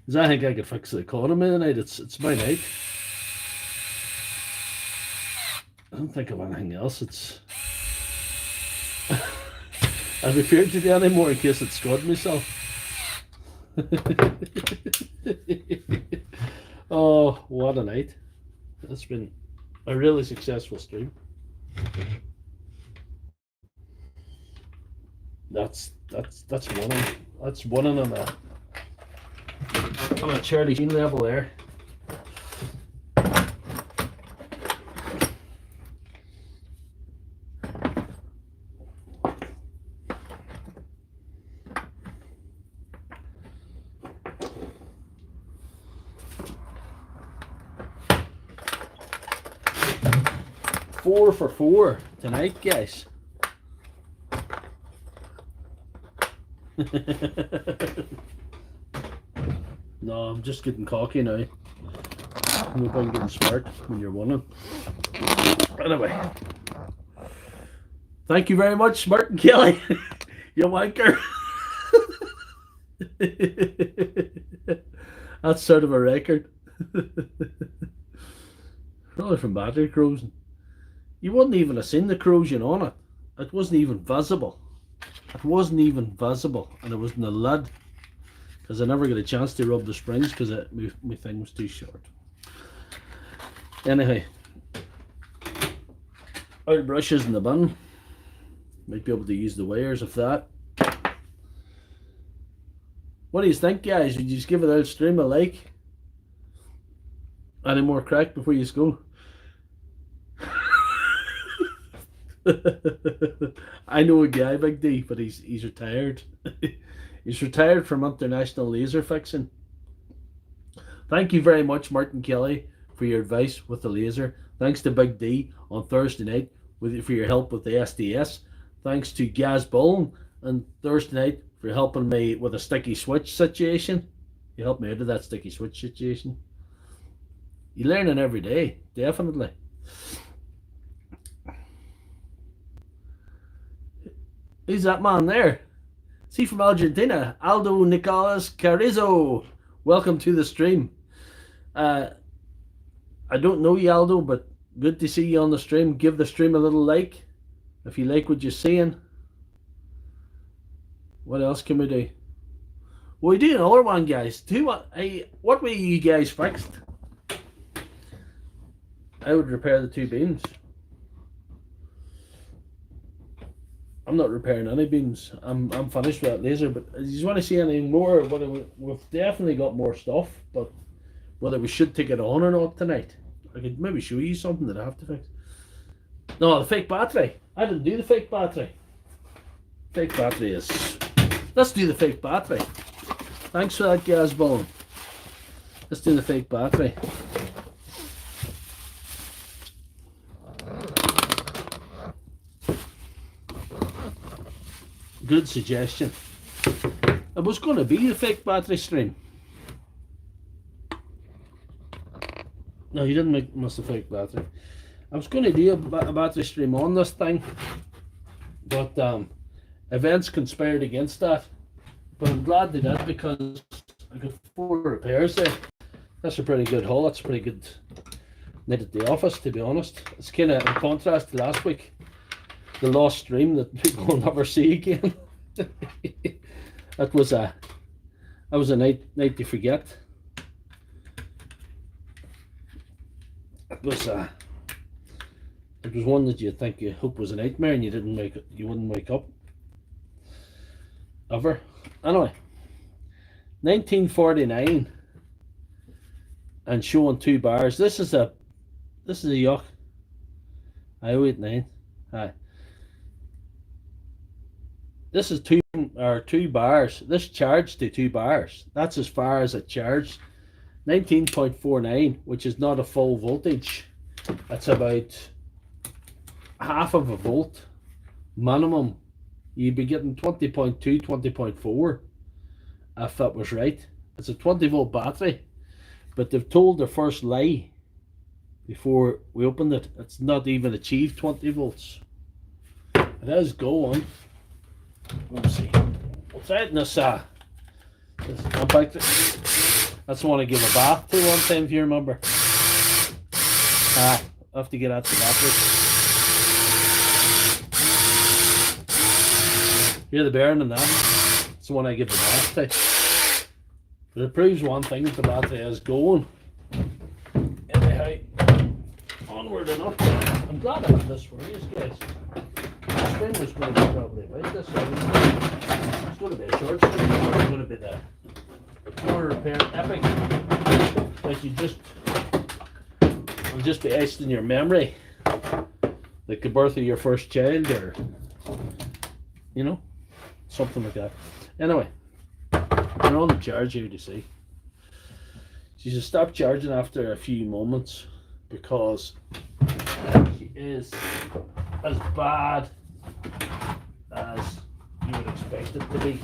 Because I think I could fix the economy tonight. It's my night. I don't think of anything else. It's I'd be feared to do any more in case it scored myself. Oh, what a night. It's been a really successful stream. That's winning. That's winning on a Charlie Sheen level there. Four for 4 tonight, guys. No, I'm just getting cocky now. No point getting smart when you're winning. Anyway, thank you very much, Martin Kelly. You wanker. That's sort of a record. Probably from battery corrosion. You wouldn't even have seen the corrosion on it. It wasn't even visible. It wasn't even visible, and it was in the lid, because I never got a chance to rub the springs because my thing was too short. Anyway, out brushes in the bin. Might be able to use the wires of that. What do you think, guys? Would you just give it out stream a like? Any more crack before you go? I know a guy, Big D, but he's retired. He's retired from international laser fixing. Thank you very much, Martin Kelly, for your advice with the laser. Thanks to Big D on Thursday night for your help with the SDS. Thanks to Gaz Bullen on Thursday night for helping me with a sticky switch situation. You helped me out of that sticky switch situation. You're learning every day, definitely. Who's that man there? Is he from Argentina? Aldo Nicolas Carrizo. Welcome to the stream. I don't know you, Aldo, but good to see you on the stream. Give the stream a little like if you like what you're seeing. What else can we do? Well, we do another one, guys. What way you guys fixed? I would repair the two beams. I'm not repairing any beams. I'm finished with that laser, but if you want to see anything more, we've definitely got more stuff, but whether we should take it on or not tonight, I could maybe show you something that I have to fix. No, the fake battery. I didn't do the fake battery. Fake battery is... Let's do the fake battery. Thanks for that, Gaz Bullen. Let's do the fake battery. Good suggestion. It was going to be the fake battery stream. No, you didn't miss the fake battery. I was going to do a battery stream on this thing, but events conspired against that. But I'm glad they did, because I got 4 repairs there. That's a pretty good haul. That's pretty good night at the office, to be honest. It's kind of in contrast to last week, the lost stream that people will never see again. That was a night to forget. It was one that you'd think you hope was a nightmare, and you wouldn't wake up ever. Anyway, 1949, and showing 2 bars. This is a yuck. I-89. Hi. This is 2 bars. This charged to 2 bars. That's as far as it charged. 19.49, which is not a full voltage. That's about half of a volt minimum. You'd be getting 20.2, 20.4 if that was right. It's a 20 volt battery, but they've told their first lie before we opened it. It's not even achieved 20 volts. It is going. Let's see. What's that in this? That's the one I give a bath to one time, if you remember. I have to get out the battery. Hear the bearing in that? It's the one I give the bath to. But it proves one thing, that the battery is going. Anyhow, onward and up. I'm glad I have this for you guys. The stream was going to be probably about this. It's going to be a short stream. It's going to be the car repair epic. Like it'll just be etched in your memory. Like the birth of your first child, or you know, something like that. Anyway, we're on the charge here to see. She should stop charging after a few moments, because she is as bad as you would expect it to be.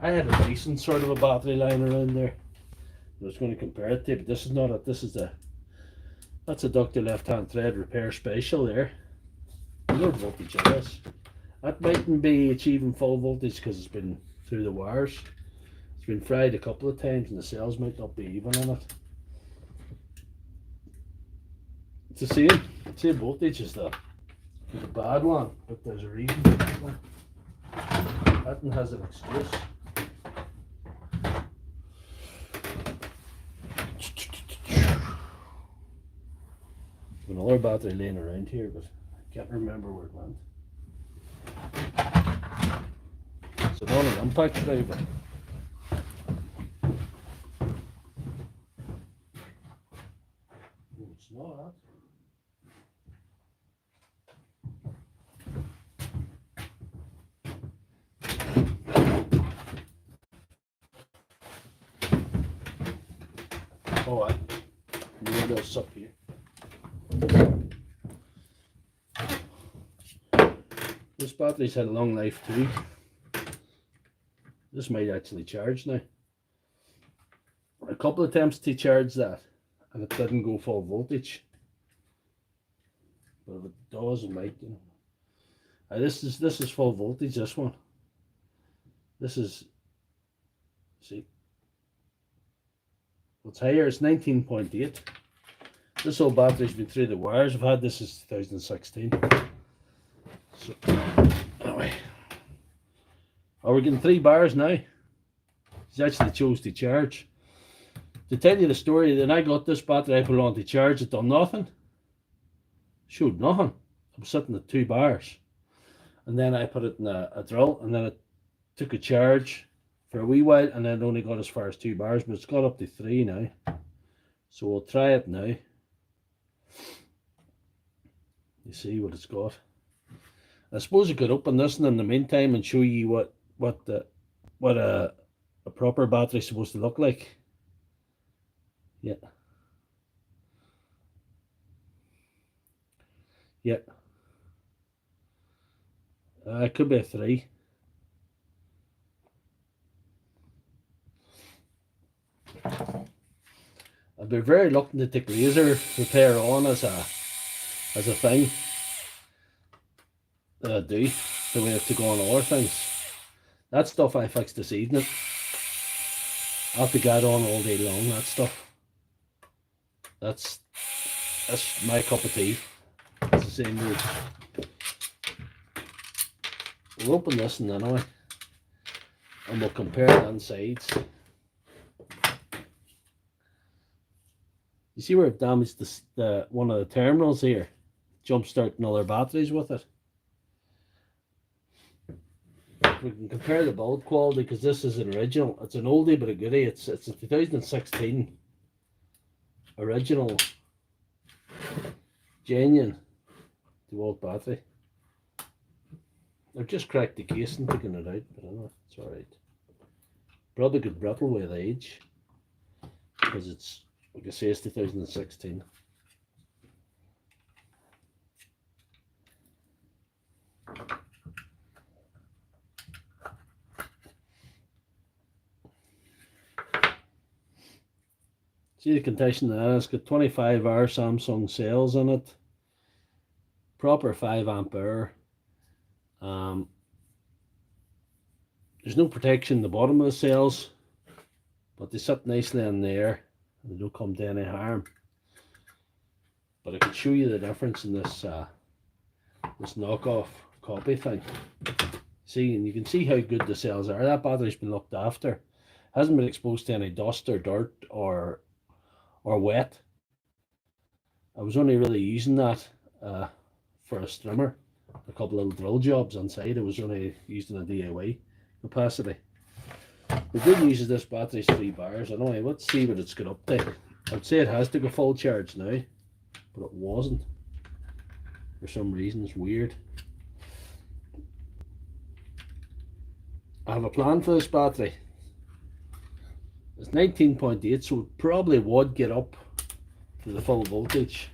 I had a decent sort of a battery line around there. I was going to compare it to, but this is not it. This is that's a Doctor Lefthandthread repair special there. No voltage on this. That mightn't be achieving full voltage because it's been through the wires. It's been fried a couple of times and the cells might not be even on it. It's the same voltage as the bad one, but there's a reason for that one. That one has an excuse. Another battery laying around here, but I can't remember where it went. It's on an impact driver. It's not. Oh, I need this up here. This battery's had a long life too. This might actually charge now. A couple of attempts to charge that and it didn't go full voltage. But if it does, it might. You know. This is full voltage, this one. This is, see, it's higher, it's 19.8. This old battery's been through the wires. I've had this since 2016. So, anyway. Oh, we're getting 3 bars now. He's actually chose to charge. To tell you the story, then I got this battery, I put it on to charge, it done nothing. Showed nothing. I was sitting at 2 bars. And then I put it in a drill, and then it took a charge for a wee while, and then it only got as far as 2 bars, but it's got up to 3 now. So we'll try it now. You see what it's got. I suppose I could open this in the meantime and show you what a proper battery is supposed to look like. Yeah. Yeah. It could be a 3. I'd be very reluctant to take laser repair on as a thing that I do, the way I have to go on other things. That stuff I fixed this evening. I have to get on all day long, that stuff. That's my cup of tea. It's the same route. We'll open this in anyway, and we'll compare the insides. You see where it damaged the one of the terminals here? Jump-starting other batteries with it. We can compare the build quality because this is an original. It's an oldie but a goodie. It's a 2016 original, genuine DeWalt battery. I've just cracked the case and taken it out, but I know it's alright. Probably got brittle with age because it's, like I say, it's 2016. See the condition of that, it's got 25-hour Samsung cells in it, proper 5 ampere. There's no protection in the bottom of the cells, but they sit nicely in there and they don't come to any harm. But I can show you the difference in this this knockoff copy thing. See, and you can see how good the cells are. That battery's been looked after, hasn't been exposed to any dust or dirt or wet. I was only really using that for a strimmer, a couple of little drill jobs inside. It was only used in a DIY capacity. The good news is this battery's 3 bars. Anyway, let's see what it's got up to. I'd say it has to go full charge now, but it wasn't. For some reason, it's weird. I have a plan for this battery. It's 19.8, so it probably would get up to the full voltage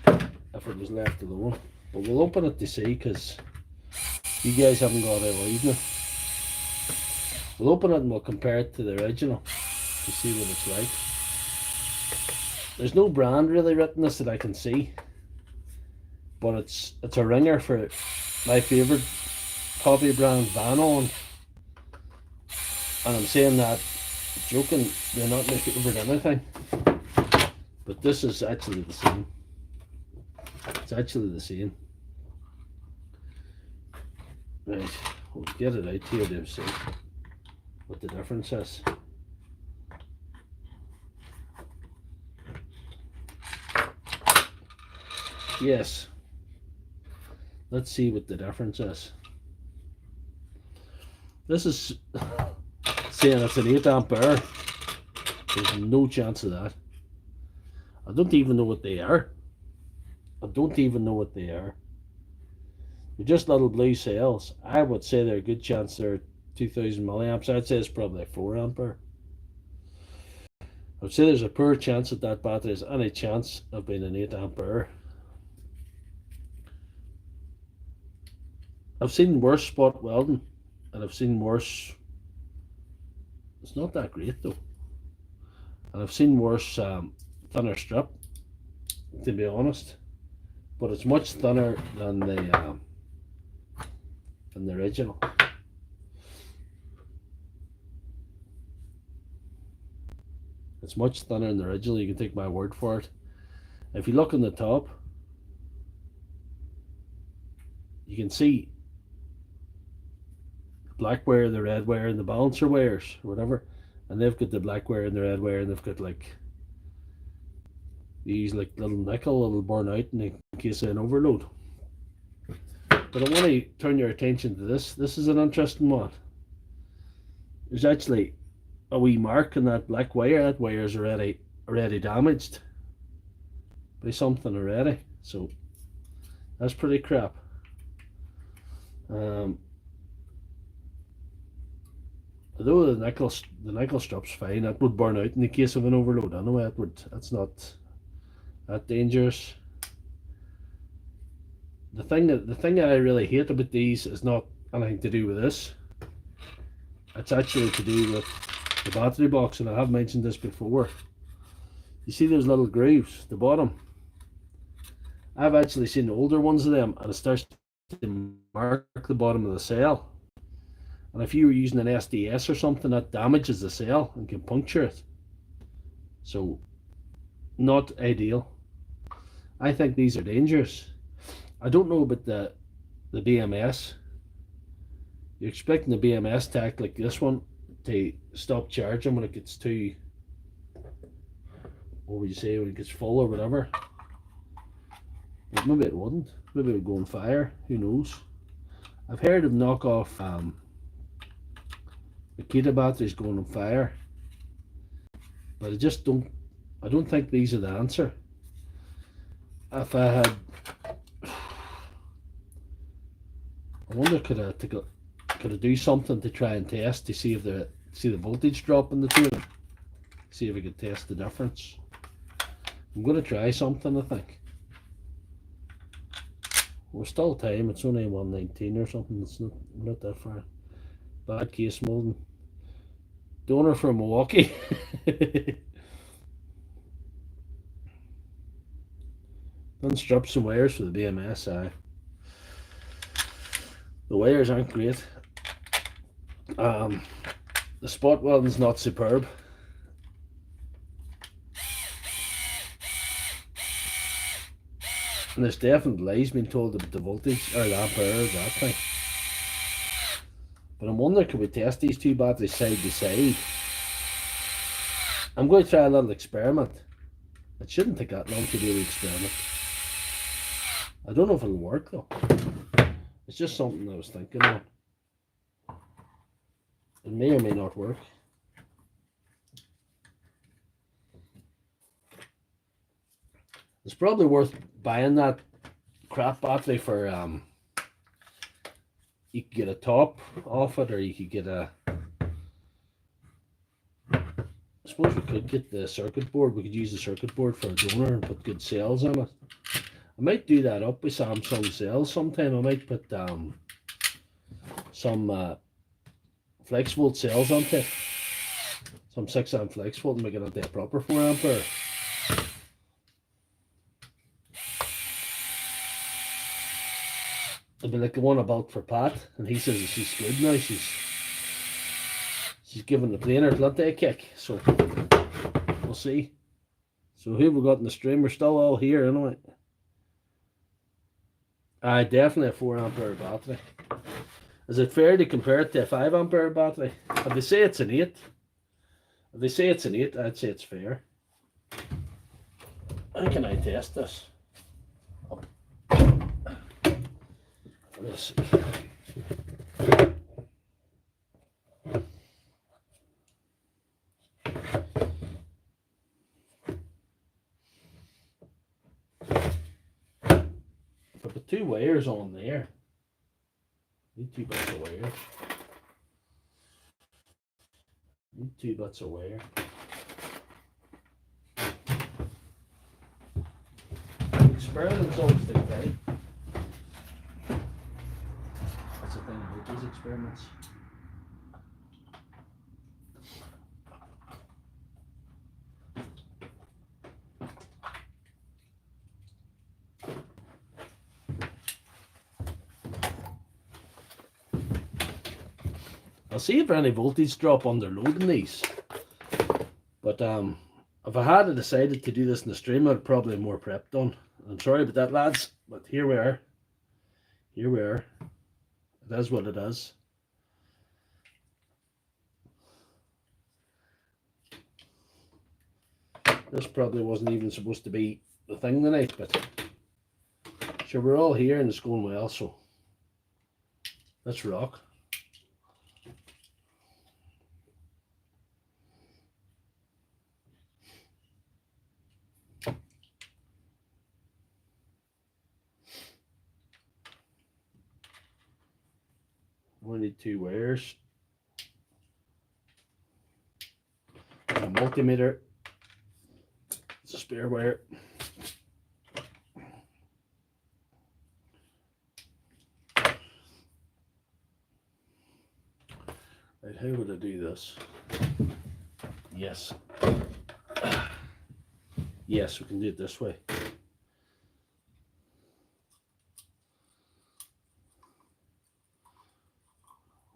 if it was left alone. But we'll open it to see, because you guys haven't got it either. We'll open it and we'll compare it to the original to see what it's like. There's no brand really written this that I can see, but it's a ringer for my favourite hobby brand, Vanon. And I'm saying that joking, they're not my favourite anything, but this is actually the same. It's actually the same. Right, we'll get it out here to see what the difference is. Yes, let's see what the difference is. This is saying it's an 8 ampere. There's no chance of that. I don't even know what they are. I don't even know what they are. They're just little blue cells. I would say they're a good chance they're 2000 milliamps. I'd say it's probably 4 ampere. I'd say there's a poor chance that that battery has any chance of being an 8 ampere. I've seen worse spot welding, and I've seen worse. It's not that great though. And I've seen worse thinner strip, to be honest. But it's much thinner than the original. It's much thinner than the original. You can take my word for it. If you look on the top, you can see the black wire, the red wire, and the balancer wires, or whatever. And they've got the black wire and the red wire, and they've got like these like little nickel, little burn out in case of an overload. But I want to turn your attention to this. This is an interesting one. There's actually a wee mark in that black wire. That wire is already damaged by something already. So that's pretty crap. Although the nickel strip's fine, that would burn out in the case of an overload. Anyway, that's not that dangerous. The thing that I really hate about these is not anything to do with this. It's actually to do with the battery box, and I have mentioned this before. You see those little grooves at the bottom? I've actually seen older ones of them, and it starts to mark the bottom of the cell. And if you were using an SDS or something, that damages the cell and can puncture it. So, not ideal. I think these are dangerous. I don't know about the BMS. You're expecting the BMS to act like this one to stop charging when it gets too, what would you say, when it gets full or whatever. But maybe it wouldn't. Maybe it would go on fire. Who knows? I've heard of knockoff Makita batteries going on fire, but I don't think these are the answer. If I had, I wonder could I do something to try and test to see if the voltage drop in the two of them, see if I could test the difference. I'm going to try something, I think. We're still time. It's only 1:19 or something. It's not that far. Bad case molding. Donor from Milwaukee. Done strips and wires for the BMS. The wires aren't great. The spot welding's not superb. And there's definite lies being told about the voltage or the ampere of that thing. But I'm wondering, could we test these two batteries side by side? I'm going to try a little experiment. It shouldn't take that long to do the experiment. I don't know if it'll work though. It's just something I was thinking of. It may or may not work. It's probably worth buying that crap battery for you could get a top off it, or you could get a, I suppose we could get the circuit board. We could use the circuit board for a donor and put good cells on it. I might do that up with Samsung cells sometime. I might put some flex volt cells onto it. Some 6 amp flex volt and make it into a proper 4 ampere. It'll be like the one I bought for Pat, and he says she's good now. She's giving the planer plenty a kick, so we'll see. So who have we got in the stream? We're still all here anyway. Definitely a 4 ampere battery. Is it fair to compare it to a 5 ampere battery? If they say it's an 8, I'd say it's fair. How can I test this? Let's see. Put the 2 wires on there. Need 2 bits of wire. Need 2 bits of wire. Experiments always do right. That's the thing about these experiments. I'll see if any voltage drop under loading these. But if I had decided to do this in the stream, I'd probably have more prep done. I'm sorry about that, lads, but here we are. Here we are. It is what it is. This probably wasn't even supposed to be the thing tonight, but sure, we're all here and it's going well, so let's rock. We need 2 wires, a multimeter, it's a spare wire. Right, how would I do this? Yes. Yes, we can do it this way.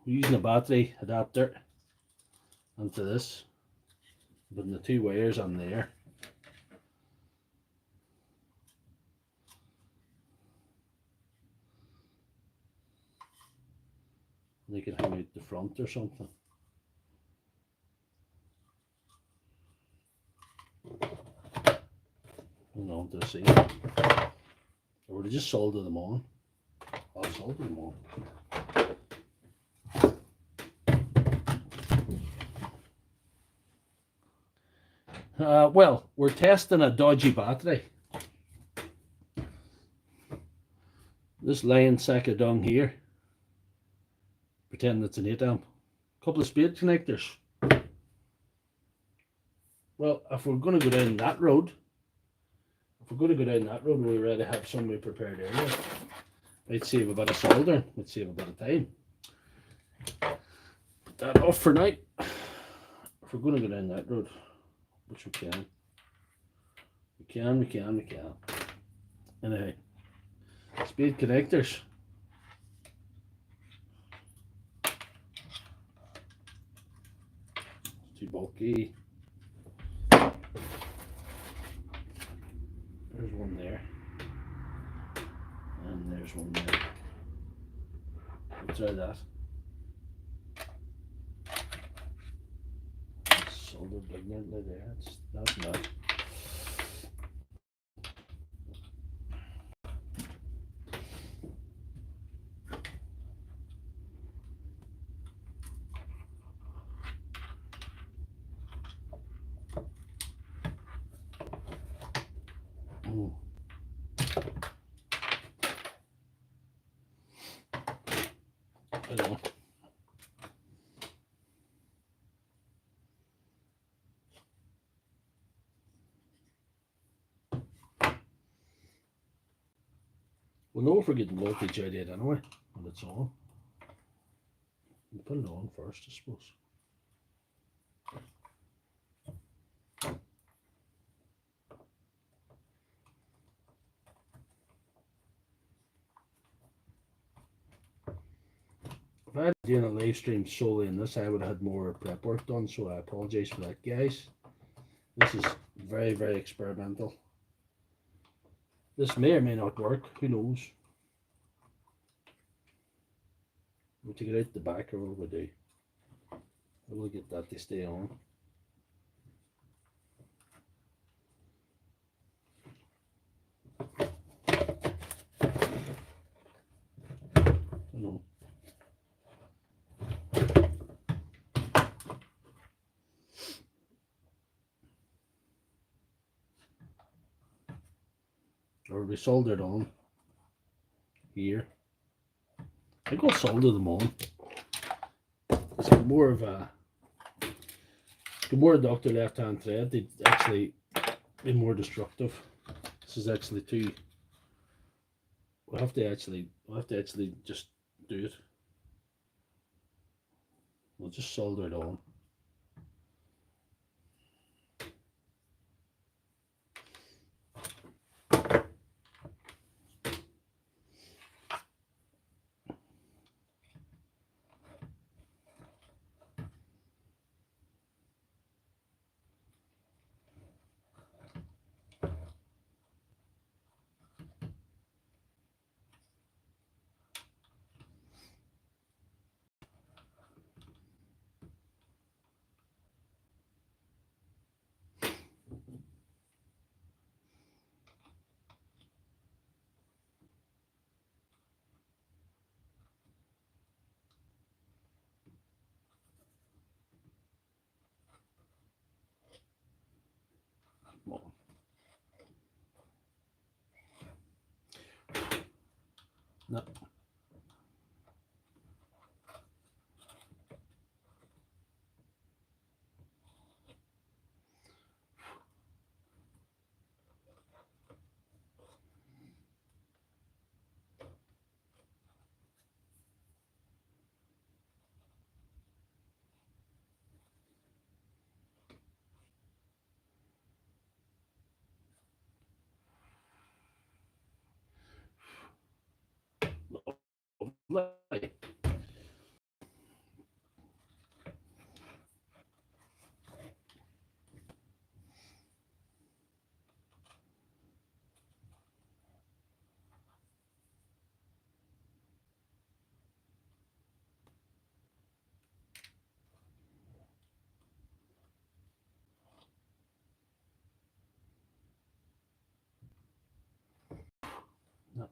We're using a battery adapter onto this, putting the 2 wires on there. And they can hang out the front or something. And onto the ceiling. Or would I just solder them on? I'll solder them on. Well, we're testing a dodgy battery. This lion sack of dung here, pretending it's an 8 amp. Couple of spade connectors. Well, if we're going to go down that road, we already have somebody prepared earlier. Might save a bit of soldering, might save a bit of time. Put that off for now. If we're going to go down that road, which we can. We can. Anyway, spade connectors. It's too bulky. There's one there. And there's one there. We'll try that. Soldered brilliantly there. That's not. We'll know if we're getting voltage out of it anyway when it's on. We'll put it on first, I suppose. If I had been doing a live stream solely in this, I would have had more prep work done, so I apologise for that, guys. This is very, very experimental. This may or may not work, who knows? We'll take it out the back, or what will we do? We'll get that to stay on. No. Or we soldered on here. I think I'll solder them on. It's more of a Doctor Lefthandthread. They'd actually be more destructive. This is actually too. We'll have to actually just do it. We'll just solder it on. No. Lovely. No.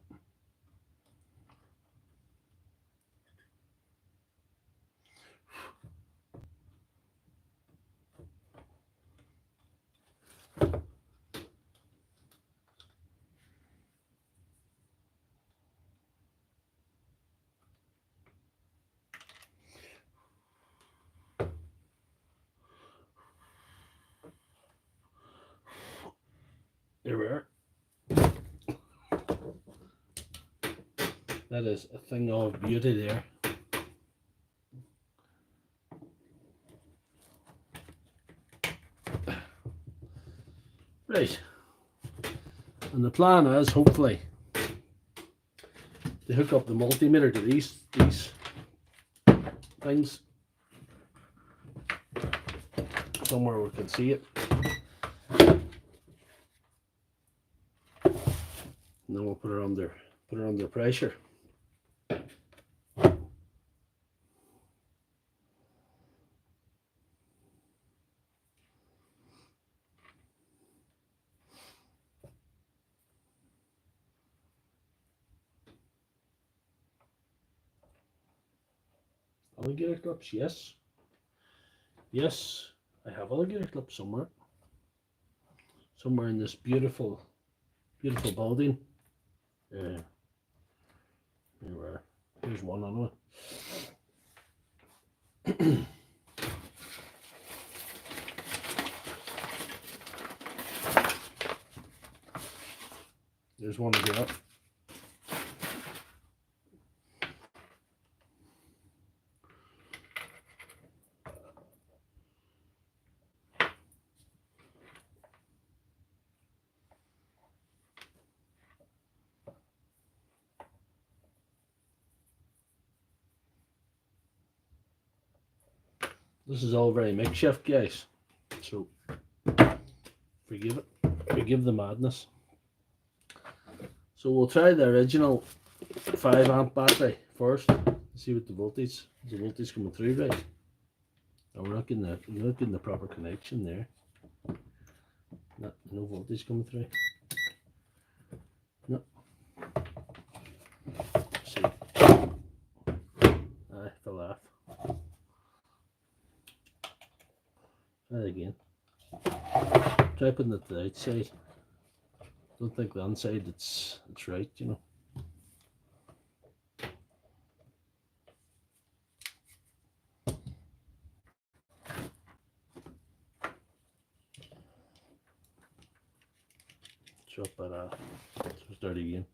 There we are. That is a thing of beauty there. Right. And the plan is hopefully to hook up the multimeter to these things. Somewhere we can see it. And then we'll put it under pressure. Alligator clips, yes. Yes, I have alligator clips somewhere. Somewhere in this beautiful building. Here we are. Here's one on it. There's one here. This is all very makeshift, guys, so forgive the madness. So we'll try the original 5 amp battery first. See what the voltage coming through, right? Oh, we're not getting the proper connection there. No voltage coming through. No. Let's see. I fell off. Try it again. Try putting it to the outside. Don't think the inside it's right, you know. Chop that off. So start again.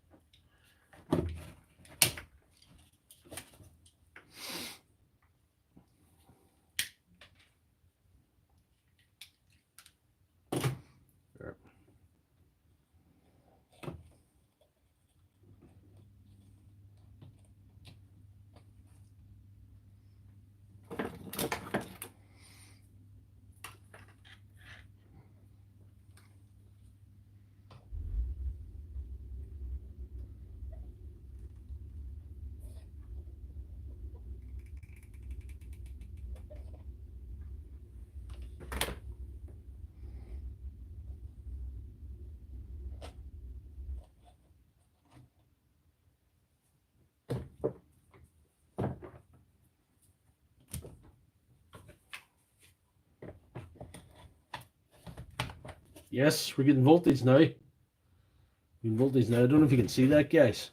There. Yes, we're getting voltage now. I don't know if you can see that, guys.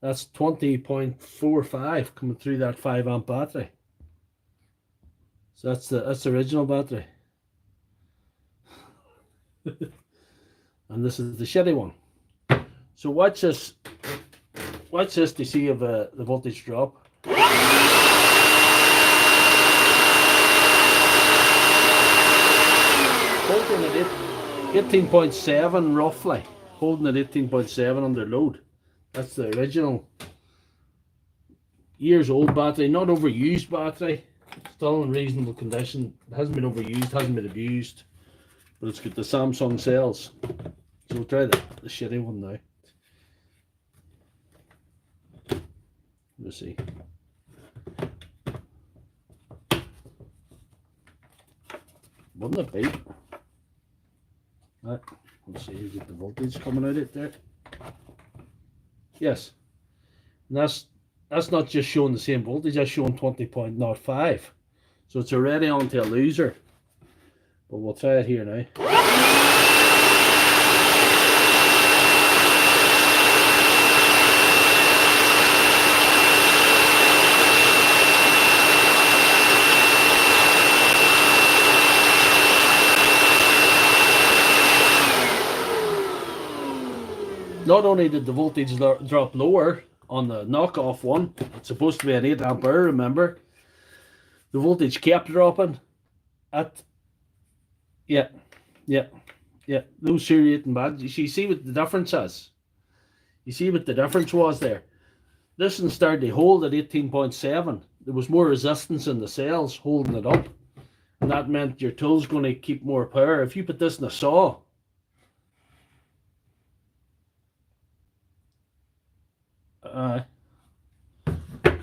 That's 20.45 coming through that 5 amp battery. So that's the original battery. And this is the shitty one. So watch this to see if the voltage drop. Holding it at 18.7 roughly. Holding at 18.7 under load. That's the original years old battery, not overused battery. Still in reasonable condition. It hasn't been overused, hasn't been abused. But it's got the Samsung cells. So we'll try the shitty one now. Let's see. Wouldn't it be? Right. Let's see, you get the voltage coming out of there. Yes. And that's not just showing the same voltage, that's showing 20.05. So it's already onto a loser. But we'll try it here now. Not only did the voltage drop lower on the knockoff one, it's supposed to be an 8 ampere, remember? The voltage kept dropping at, those seriating batteries. You see what the difference is? You see what the difference was there? This one started to hold at 18.7. There was more resistance in the cells holding it up. And that meant your tool's going to keep more power. If you put this in a saw,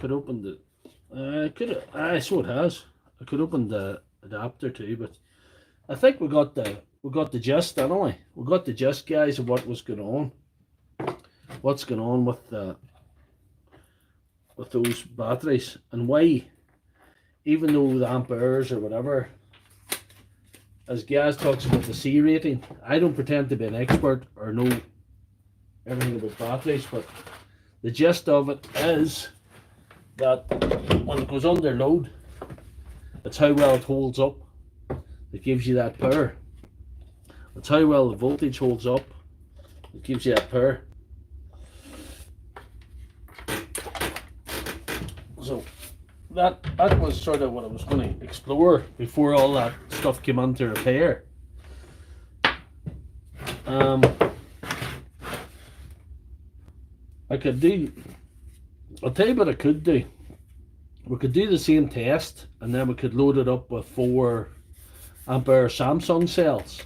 could open the so it has. I could open the adapter too, but I think we got the gist, anyway. We got the gist, guys, of what was going on. What's going on with those batteries and why, even though the amperes or whatever, as Gaz talks about the C rating, I don't pretend to be an expert or know everything about batteries, but the gist of it is that when it goes under load, it's how well it holds up that gives you that power. It's how well the voltage holds up that gives you that power. So that was sort of what I was going to explore before all that stuff came into repair. I'll tell you what I could do. we could do the same test, and then we could load it up with 4 ampere Samsung cells.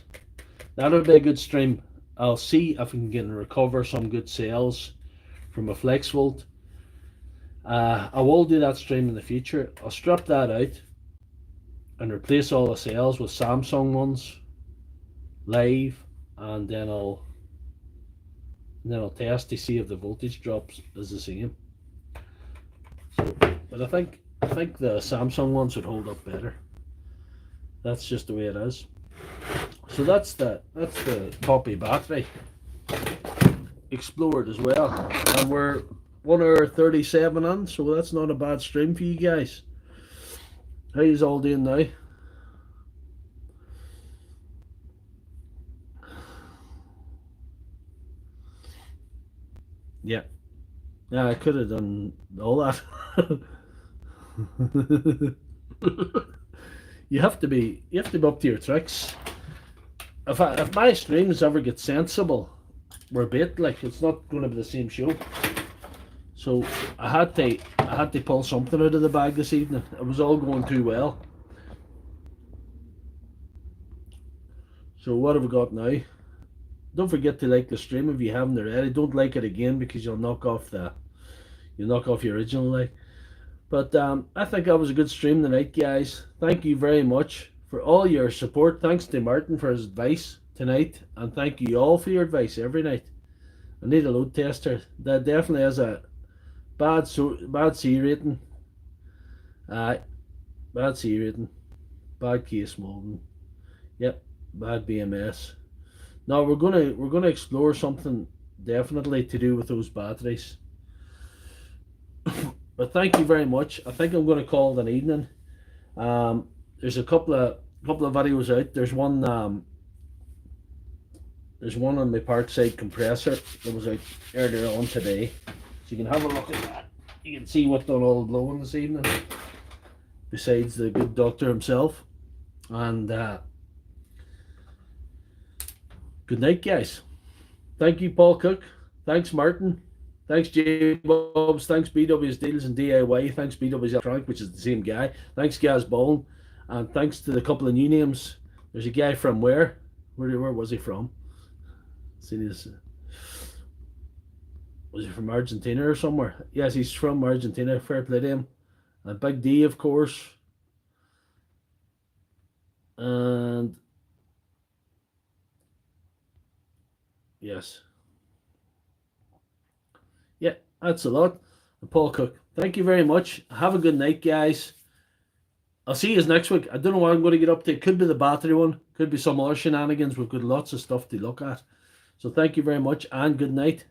That would be a good stream. I'll see if we can recover some good cells from a flex volt. I will do that stream in the future. I'll strip that out and replace all the cells with Samsung ones live, and then I'll test to see if the voltage drops is the same. So, but I think the Samsung ones would hold up better. That's just the way it is. So that's the copy battery explored as well, and we're 1 hour 37 in, so that's not a bad stream for you guys. How you all doing now? Yeah, I could have done all that. you have to be up to your tricks. If my streams ever get sensible, we're bit, like, it's not going to be the same show. So I had to pull something out of the bag this evening. It was all going too well. So what have we got now? Don't forget to like the stream if you haven't already. Don't like it again because you'll knock off the original like. But I think that was a good stream tonight, guys. Thank you very much for all your support. Thanks to Martin for his advice tonight, and thank you all for your advice every night. I need a load tester. That definitely has a bad C rating. Bad C rating, bad case molding. Yep, bad BMS. Now we're gonna explore something definitely to do with those batteries. But thank you very much. I think I'm going to call it an evening. There's a couple of videos out. There's one on my Parkside compressor that was out earlier on today, so you can have a look at that. You can see what done all the blowing this evening, besides the good doctor himself. And good night, guys. Thank you, Paul Cook. Thanks, Martin. Thanks, J Bobs. Thanks, BW's Deals and DIY. Thanks, BW's Electronic, which is the same guy. Thanks, Gaz Bone. And thanks to the couple of new names. There's a guy from where? Where was he from? See this. Was he from Argentina or somewhere? Yes, he's from Argentina. Fair play to him. And Big D, of course. And yes. Yeah, that's a lot. And Paul Cook, thank you very much. Have a good night, guys. I'll see you next week. I don't know what I'm going to get up to. It could be the battery one. Could be some other shenanigans. We've got lots of stuff to look at. So thank you very much and good night.